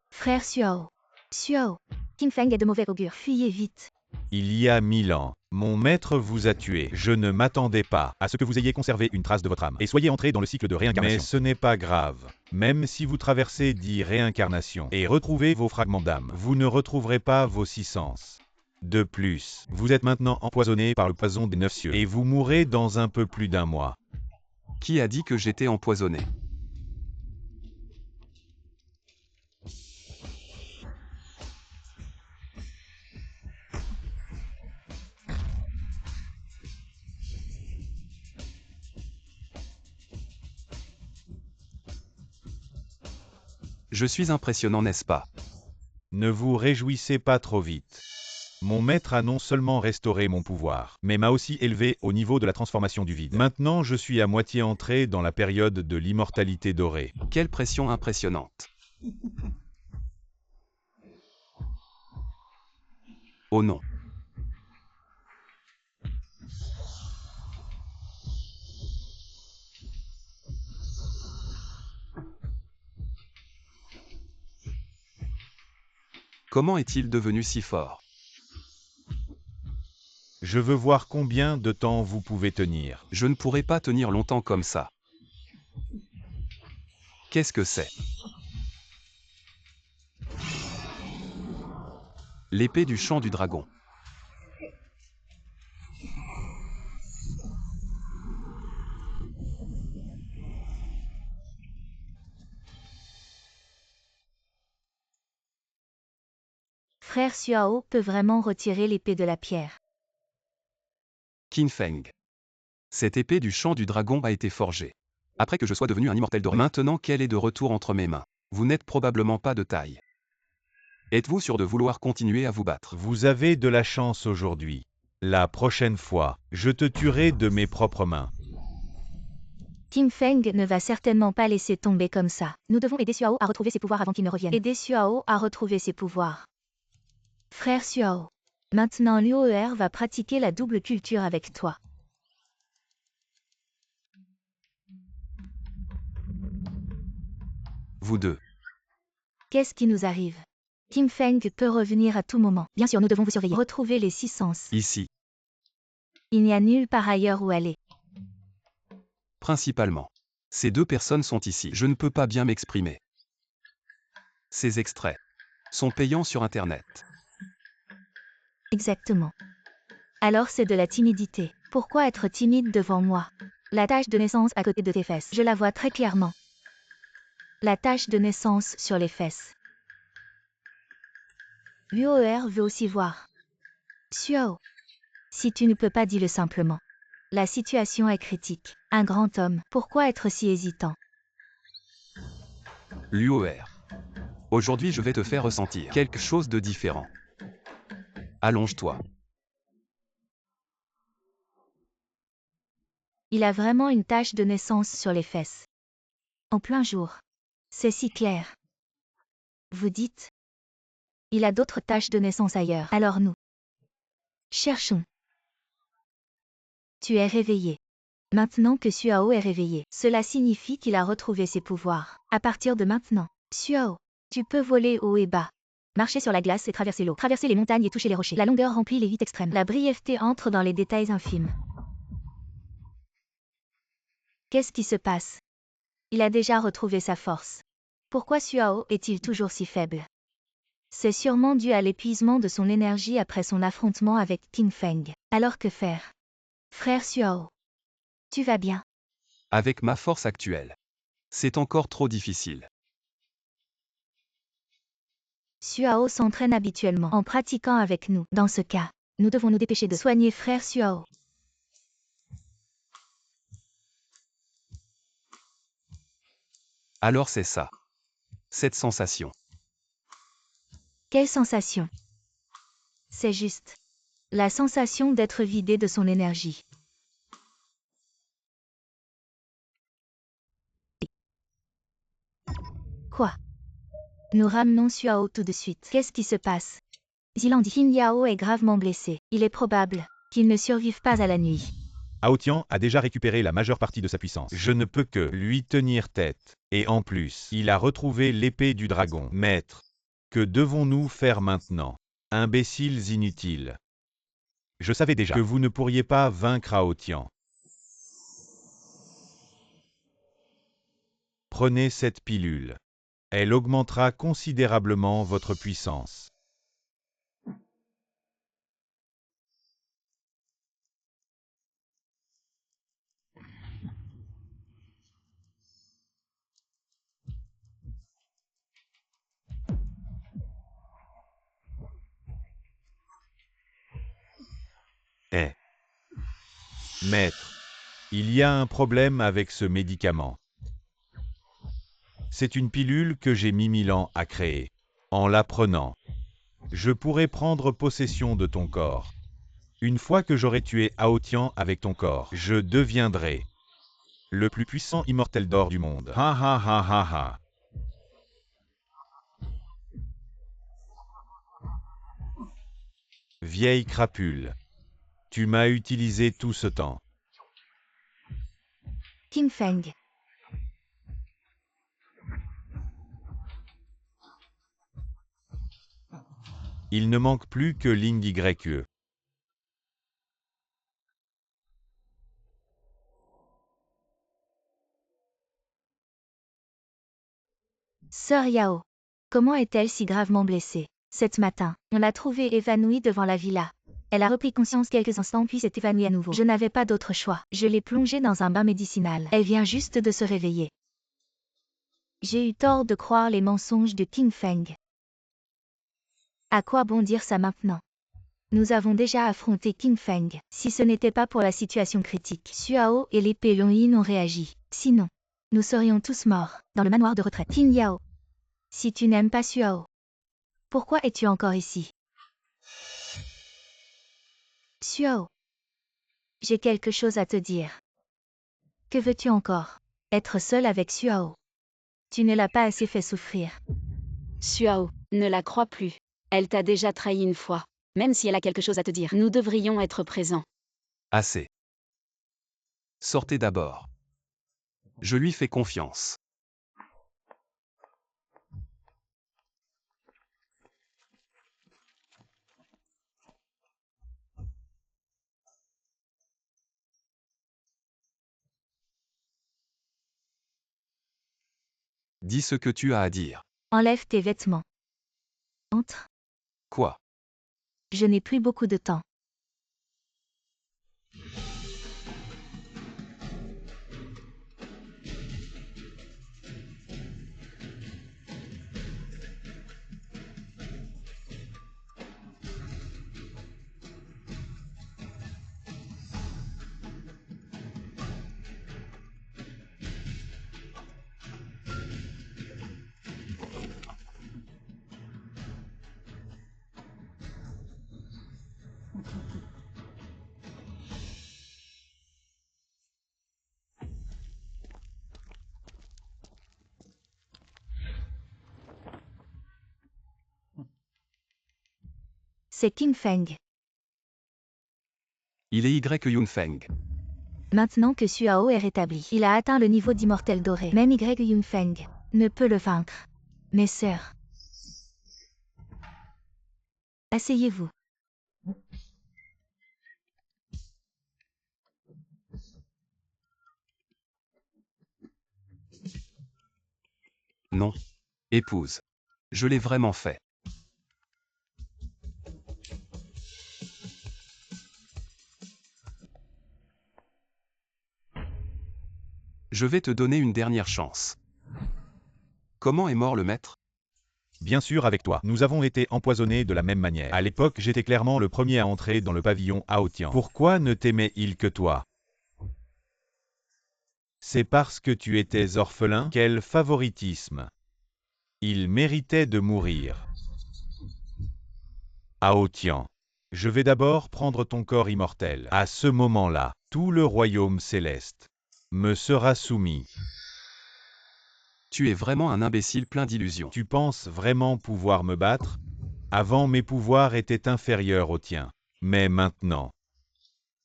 S5: Frère Suao. Suao. Tim Feng est de mauvais augure. Fuyez vite.
S2: Il y a 1000 ans, mon maître vous a tué. Je ne m'attendais pas à ce que vous ayez conservé une trace de votre âme et soyez entré dans le cycle de réincarnation. Mais ce n'est pas grave. Même si vous traversez 10 réincarnations et retrouvez vos fragments d'âme, vous ne retrouverez pas vos 6 sens. De plus, vous êtes maintenant empoisonné par le poison des 9 cieux et vous mourrez dans un peu plus d'1 mois.
S1: Qui a dit que j'étais empoisonné? Je suis impressionnant, n'est-ce pas?
S2: Ne vous réjouissez pas trop vite. Mon maître a non seulement restauré mon pouvoir, mais m'a aussi élevé au niveau de la transformation du vide. Maintenant, je suis à moitié entré dans la période de l'immortalité dorée.
S1: Quelle pression impressionnante. Oh non. Comment est-il devenu si fort?
S2: Je veux voir combien de temps vous pouvez tenir.
S1: Je ne pourrai pas tenir longtemps comme ça. Qu'est-ce que c'est? L'épée du chant du dragon.
S5: Frère Suao peut vraiment retirer l'épée de la pierre.
S1: Qin Feng. Cette épée du chant du dragon a été forgée. Après que je sois devenu un immortel doré. Maintenant qu'elle est de retour entre mes mains. Vous n'êtes probablement pas de taille. Êtes-vous sûr de vouloir continuer à vous battre?
S2: Vous avez de la chance aujourd'hui. La prochaine fois, je te tuerai de mes propres mains.
S5: Tim Feng ne va certainement pas laisser tomber comme ça. Nous devons aider Suao à retrouver ses pouvoirs avant qu'il ne revienne. Aider Suao à retrouver ses pouvoirs. Frère Suao. Maintenant Luo'er va pratiquer la double culture avec toi.
S1: Vous deux.
S5: Qu'est-ce qui nous arrive? Tim Feng peut revenir à tout moment. Bien sûr, nous devons vous surveiller. Retrouver les 6 sens.
S1: Ici.
S5: Il n'y a nulle part ailleurs où aller.
S1: Principalement. Ces deux personnes sont ici. Je ne peux pas bien m'exprimer. Ces extraits sont payants sur Internet.
S5: Exactement. Alors c'est de la timidité. Pourquoi être timide devant moi? La tache de naissance à côté de tes fesses. Je la vois très clairement. La tache de naissance sur les fesses. Luo'er veut aussi voir. Suao. Si tu ne peux pas, dis-le simplement. La situation est critique. Un grand homme. Pourquoi être si hésitant?
S1: Luo'er. Aujourd'hui je vais te faire ressentir quelque chose de différent. Allonge-toi.
S5: Il a vraiment une tache de naissance sur les fesses. En plein jour. C'est si clair. Vous dites? Il a d'autres taches de naissance ailleurs. Alors nous cherchons. Tu es réveillé. Maintenant que Xuao est réveillé, cela signifie qu'il a retrouvé ses pouvoirs. À partir de maintenant, Xuao, tu peux voler haut et bas. Marcher sur la glace et traverser l'eau. Traverser les montagnes et toucher les rochers. La longueur remplit les 8 extrêmes. La brièveté entre dans les détails infimes. Qu'est-ce qui se passe? Il a déjà retrouvé sa force. Pourquoi Xuao est-il toujours si faible? C'est sûrement dû à l'épuisement de son énergie après son affrontement avec King Feng. Alors que faire? Frère Xuao, tu vas bien?
S1: Avec ma force actuelle. C'est encore trop difficile.
S5: Xuao s'entraîne habituellement en pratiquant avec nous. Dans ce cas, nous devons nous dépêcher de soigner frère Xuao.
S1: Alors c'est ça. Cette sensation.
S5: Quelle sensation? C'est juste la sensation d'être vidé de son énergie. Quoi? Nous ramenons Xuao tout de suite. Qu'est-ce qui se passe? Zilan dit Qin Yao est gravement blessé. Il est probable qu'il ne survive pas à la nuit.
S2: Aotian a déjà récupéré la majeure partie de sa puissance. Je ne peux que lui tenir tête. Et en plus, il a retrouvé l'épée du dragon. Maître, que devons-nous faire maintenant? Imbéciles inutiles. Je savais déjà que vous ne pourriez pas vaincre Aotian. Prenez cette pilule. Elle augmentera considérablement votre puissance. Eh. Maître, il y a un problème avec ce médicament. C'est une pilule que j'ai mis 1000 ans à créer. En la prenant, je pourrai prendre possession de ton corps. Une fois que j'aurai tué Aotian avec ton corps, je deviendrai le plus puissant immortel d'or du monde. Ha ha ha ha ha. Vieille crapule. Tu m'as utilisé tout ce temps.
S5: King Feng.
S2: Il ne manque plus que Ling YE.
S5: Sœur Yao. Comment est-elle si gravement blessée? Ce matin, on l'a trouvée évanouie devant la villa. Elle a repris conscience quelques instants puis s'est évanouie à nouveau. Je n'avais pas d'autre choix. Je l'ai plongée dans un bain médicinal. Elle vient juste de se réveiller. J'ai eu tort de croire les mensonges de King Feng. À quoi bon dire ça maintenant? Nous avons déjà affronté King Feng. Si ce n'était pas pour la situation critique, Xuao et l'épée Longyin ont réagi. Sinon, nous serions tous morts, dans le manoir de retraite. Qin Yao. Si tu n'aimes pas Xuao, pourquoi es-tu encore ici? Xuao. J'ai quelque chose à te dire. Que veux-tu encore? Être seul avec Xuao. Tu ne l'as pas assez fait souffrir.
S4: Xuao, ne la crois plus. Elle t'a déjà trahi une fois. Même si elle a quelque chose à te dire, nous devrions être présents.
S1: Assez. Sortez d'abord. Je lui fais confiance. Dis ce que tu as à dire.
S5: Enlève tes vêtements. Entre.
S1: Quoi?
S5: Je n'ai plus beaucoup de temps. C'est King Feng.
S1: Il est Y Yunfeng.
S5: Maintenant que Suao est rétabli, il a atteint le niveau d'immortel doré. Même Y Yunfeng ne peut le vaincre. Mes sœurs, asseyez-vous.
S1: Non. Épouse. Je l'ai vraiment fait. Je vais te donner une dernière chance. Comment est mort le maître?
S2: Bien sûr avec toi. Nous avons été empoisonnés de la même manière. À l'époque, j'étais clairement le premier à entrer dans le pavillon Aotian. Pourquoi ne t'aimait-il que toi? C'est parce que tu étais orphelin? Quel favoritisme! Il méritait de mourir. Aotian, je vais d'abord prendre ton corps immortel. À ce moment-là, tout le royaume céleste me sera soumis.
S1: Tu es vraiment un imbécile plein d'illusions.
S2: Tu penses vraiment pouvoir me battre? Avant, mes pouvoirs étaient inférieurs aux tiens. Mais maintenant,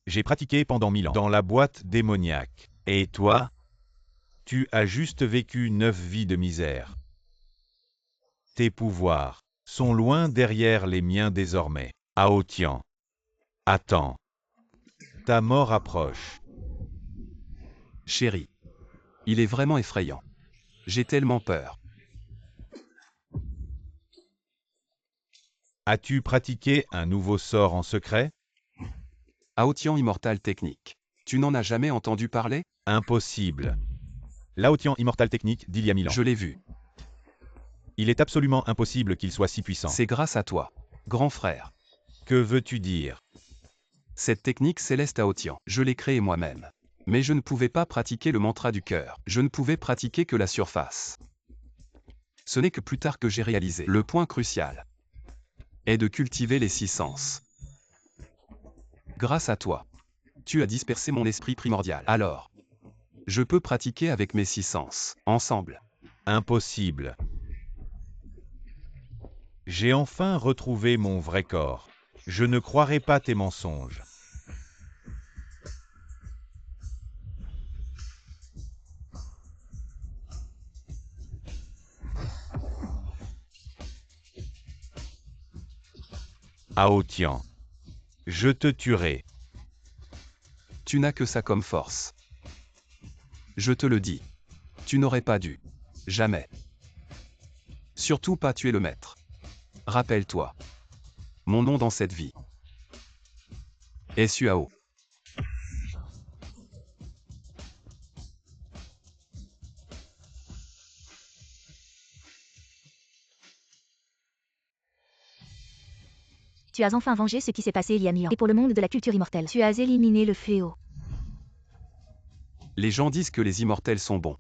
S2: j'ai pratiqué pendant 1000 ans dans la boîte démoniaque. Et toi? Tu as juste vécu 9 vies de misère. Tes pouvoirs sont loin derrière les miens désormais. Aotian, attends. Ta mort approche.
S1: Chérie. Il est vraiment effrayant. J'ai tellement peur.
S2: As-tu pratiqué un nouveau sort en secret?
S1: Aotian Immortal Technique. Tu n'en as jamais entendu parler?
S2: Impossible. L'Aotian Immortal Technique d'il y a 1000 ans.
S1: Je l'ai vu.
S2: Il est absolument impossible qu'il soit si puissant.
S1: C'est grâce à toi, grand frère.
S2: Que veux-tu dire?
S1: Cette technique céleste Aotian, je l'ai créée moi-même. Mais je ne pouvais pas pratiquer le mantra du cœur. Je ne pouvais pratiquer que la surface. Ce n'est que plus tard que j'ai réalisé. Le point crucial est de cultiver les 6 sens. Grâce à toi, tu as dispersé mon esprit primordial. Alors, je peux pratiquer avec mes 6 sens, ensemble.
S2: Impossible. J'ai enfin retrouvé mon vrai corps. Je ne croirai pas tes mensonges. Aotian, je te tuerai.
S1: Tu n'as que ça comme force. Je te le dis. Tu n'aurais pas dû. Jamais. Surtout pas tuer le maître. Rappelle-toi. Mon nom dans cette vie est Suao.
S5: Tu as enfin vengé ce qui s'est passé il y a 1000 ans. Et pour le monde de la culture immortelle, tu as éliminé le fléau.
S1: Les gens disent que les immortels sont bons.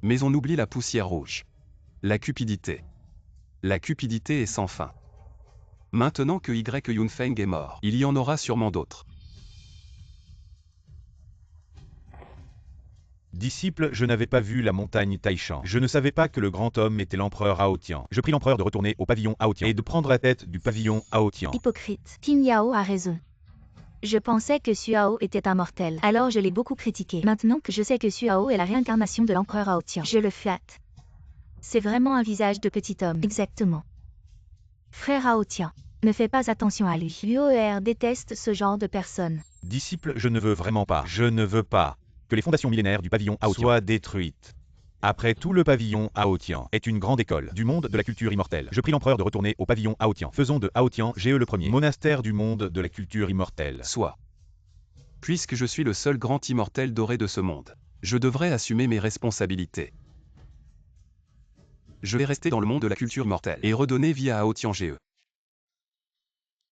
S1: Mais on oublie la poussière rouge. La cupidité. La cupidité est sans fin. Maintenant que Y Yunfeng est mort, il y en aura sûrement d'autres.
S2: Disciple, je n'avais pas vu la montagne Taishan. Je ne savais pas que le grand homme était l'empereur Aotian. Je prie l'empereur de retourner au pavillon Aotian et de prendre la tête du pavillon Aotian.
S5: Hypocrite. Qin Yao a raison. Je pensais que Suao était immortel, alors je l'ai beaucoup critiqué. Maintenant que je sais que Suao est la réincarnation de l'empereur Aotian, je le flatte. C'est vraiment un visage de petit homme. Exactement. Frère Aotian, ne fais pas attention à lui. L'UOR déteste ce genre de personnes.
S2: Disciple, je ne veux vraiment pas. Je ne veux pas que les fondations millénaires du pavillon Aotian soient détruites. Après tout, le pavillon Aotian est une grande école du monde de la culture immortelle. Je prie l'empereur de retourner au pavillon Aotian. Faisons de Aotian GE le premier monastère du monde de la culture immortelle.
S1: Soit. Puisque je suis le seul grand immortel doré de ce monde, je devrais assumer mes responsabilités. Je vais rester dans le monde de la culture immortelle et redonner vie à Aotian GE.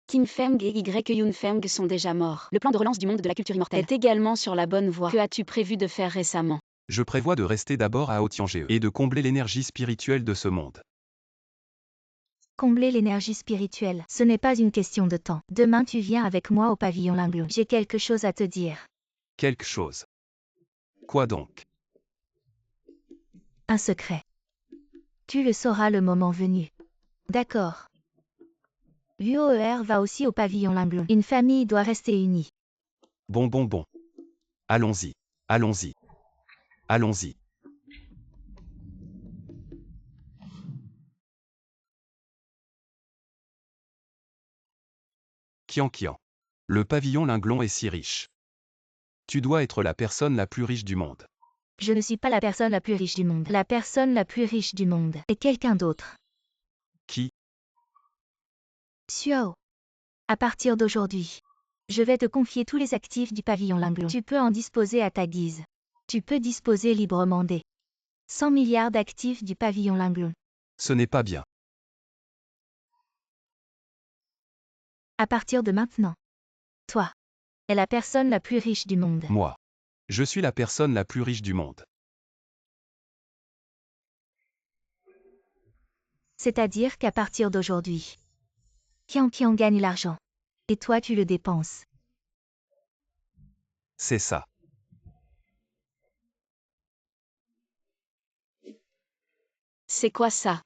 S4: Qin Feng et Y Yunfeng sont déjà morts. Le plan de relance du monde de la culture immortelle est également sur la bonne voie. Que as-tu prévu de faire récemment?
S1: Je prévois de rester d'abord à Aotian GE et de combler l'énergie spirituelle de ce monde.
S5: Combler l'énergie spirituelle, ce n'est pas une question de temps. Demain tu viens avec moi au pavillon Linglou. J'ai quelque chose à te dire.
S1: Quelque chose. Quoi donc?
S5: Un secret. Tu le sauras le moment venu. D'accord. L'UOR va aussi au pavillon Linglou. Une famille doit rester unie.
S1: Bon. Allons-y. Allons-y. Allons-y. Qian. Le pavillon Linglon est si riche. Tu dois être la personne la plus riche du monde.
S5: Je ne suis pas la personne la plus riche du monde. La personne la plus riche du monde est quelqu'un d'autre.
S1: Qui?
S5: Xiao. À partir d'aujourd'hui, je vais te confier tous les actifs du pavillon Linglon. Tu peux en disposer à ta guise. Tu peux disposer librement des 100 milliards d'actifs du pavillon Linglon.
S1: Ce n'est pas bien.
S5: À partir de maintenant, toi es la personne la plus riche du monde.
S1: Moi. Je suis la personne la plus riche du monde.
S5: C'est-à-dire qu'à partir d'aujourd'hui, Qian gagne l'argent. Et toi tu le dépenses.
S1: C'est ça.
S4: C'est quoi ça?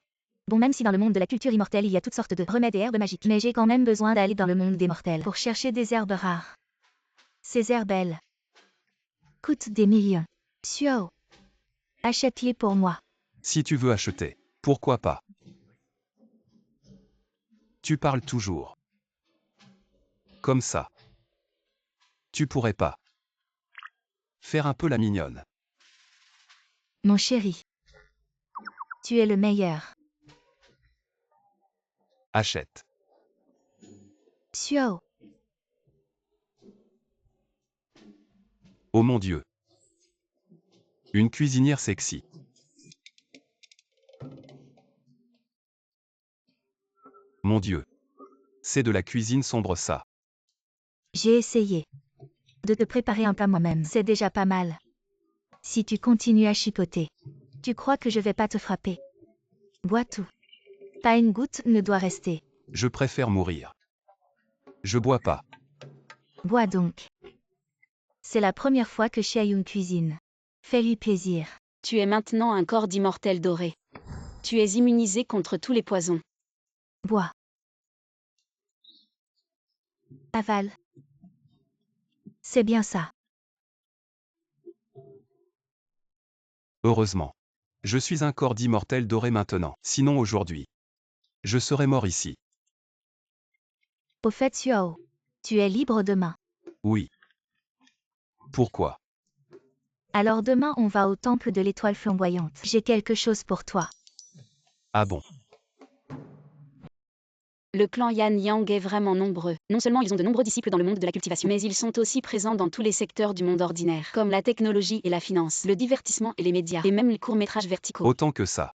S5: Bon, même si dans le monde de la culture immortelle il y a toutes sortes de remèdes et herbes magiques, mais j'ai quand même besoin d'aller dans le monde des mortels pour chercher des herbes rares. Ces herbes, elles, coûtent des millions. Xiao, achète-les pour moi.
S1: Si tu veux acheter, pourquoi pas? Tu parles toujours. Comme ça. Tu pourrais pas faire un peu la mignonne.
S5: Mon chéri, tu es le meilleur.
S1: Achète.
S5: Xiao,
S1: Oh mon Dieu. Une cuisinière sexy. Mon Dieu. C'est de la cuisine sombre ça.
S5: j'ai essayé de te préparer un plat moi-même. C'est déjà pas mal. Si tu continues à chipoter, tu crois que je vais pas te frapper? Bois tout. Pas une goutte ne doit rester.
S1: Je préfère mourir. Je bois pas.
S5: Bois donc. C'est la première fois que Xiaoyun cuisine. Fais-lui plaisir.
S4: Tu es maintenant un corps d'immortel doré. Tu es immunisé contre tous les poisons.
S5: Bois. Avale. C'est bien ça.
S1: Heureusement. Je suis un corps d'immortel doré maintenant. Sinon aujourd'hui, je serais mort ici.
S5: Au fait, Xiao, tu es libre demain.
S1: Oui. Pourquoi?
S5: Alors demain on va au temple de l'étoile flamboyante. J'ai quelque chose pour toi.
S1: Ah bon?
S4: Le clan Yan Yang est vraiment nombreux. Non seulement ils ont de nombreux disciples dans le monde de la cultivation, mais ils sont aussi présents dans tous les secteurs du monde ordinaire, comme la technologie et la finance, le divertissement et les médias, et même les courts-métrages verticaux.
S1: Autant que ça.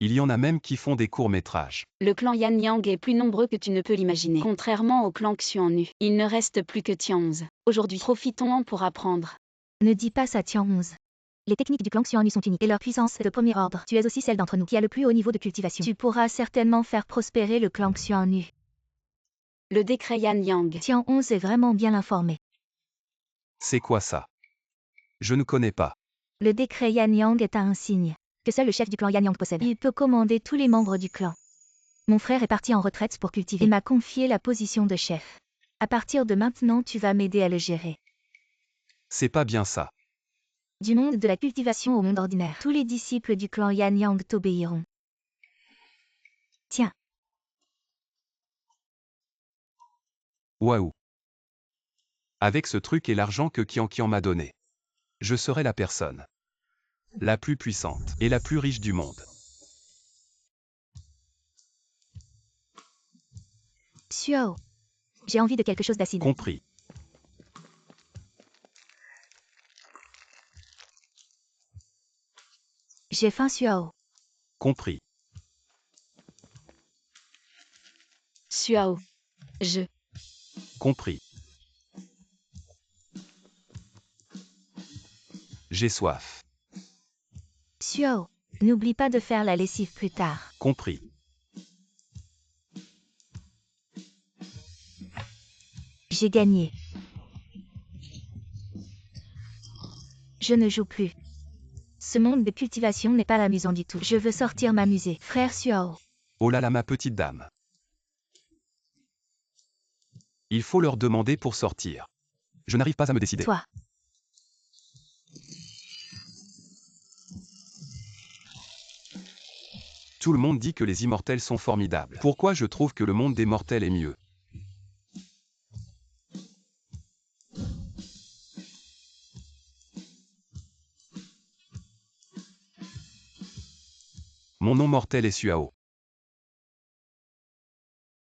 S1: Il y en a même qui font des courts-métrages.
S4: Le clan Yan Yang est plus nombreux que tu ne peux l'imaginer. Contrairement au clan Xuannu, il ne reste plus que Tianze. Aujourd'hui, profitons-en pour apprendre.
S5: Ne dis pas ça, Tianze. Les techniques du clan Xuannu sont uniques et leur puissance est de premier ordre. Tu es aussi celle d'entre nous qui a le plus haut niveau de cultivation. Tu pourras certainement faire prospérer le clan Xuannu.
S4: Le décret Yan Yang.
S5: Tianze est vraiment bien informé.
S1: C'est quoi ça? Je ne connais pas.
S5: Le décret Yan Yang est un insigne que seul le chef du clan Yan Yang possède. Il peut commander tous les membres du clan. Mon frère est parti en retraite pour cultiver et m'a confié la position de chef. À partir de maintenant, tu vas m'aider à le gérer.
S1: C'est pas bien ça.
S5: Du monde de la cultivation au monde ordinaire, tous les disciples du clan Yan Yang t'obéiront. Tiens,
S1: Waouh. Avec ce truc et l'argent que Qian m'a donné, je serai la personne la plus puissante et la plus riche du monde.
S5: Xiao, j'ai envie de quelque chose d'acide.
S1: Compris.
S5: J'ai faim, Xiao.
S1: Compris.
S4: Xiao. Je.
S1: Compris. J'ai soif.
S5: Xiao, n'oublie pas de faire la lessive plus tard.
S1: Compris.
S5: J'ai gagné. Je ne joue plus. Ce monde de cultivation n'est pas amusant du tout. Je veux sortir m'amuser. Frère Xiao.
S1: Oh là là ma petite dame. Il faut leur demander pour sortir. Je n'arrive pas à me décider.
S5: Toi.
S1: Tout le monde dit que les immortels sont formidables. Pourquoi je trouve que le monde des mortels est mieux? Mon nom mortel est Suao.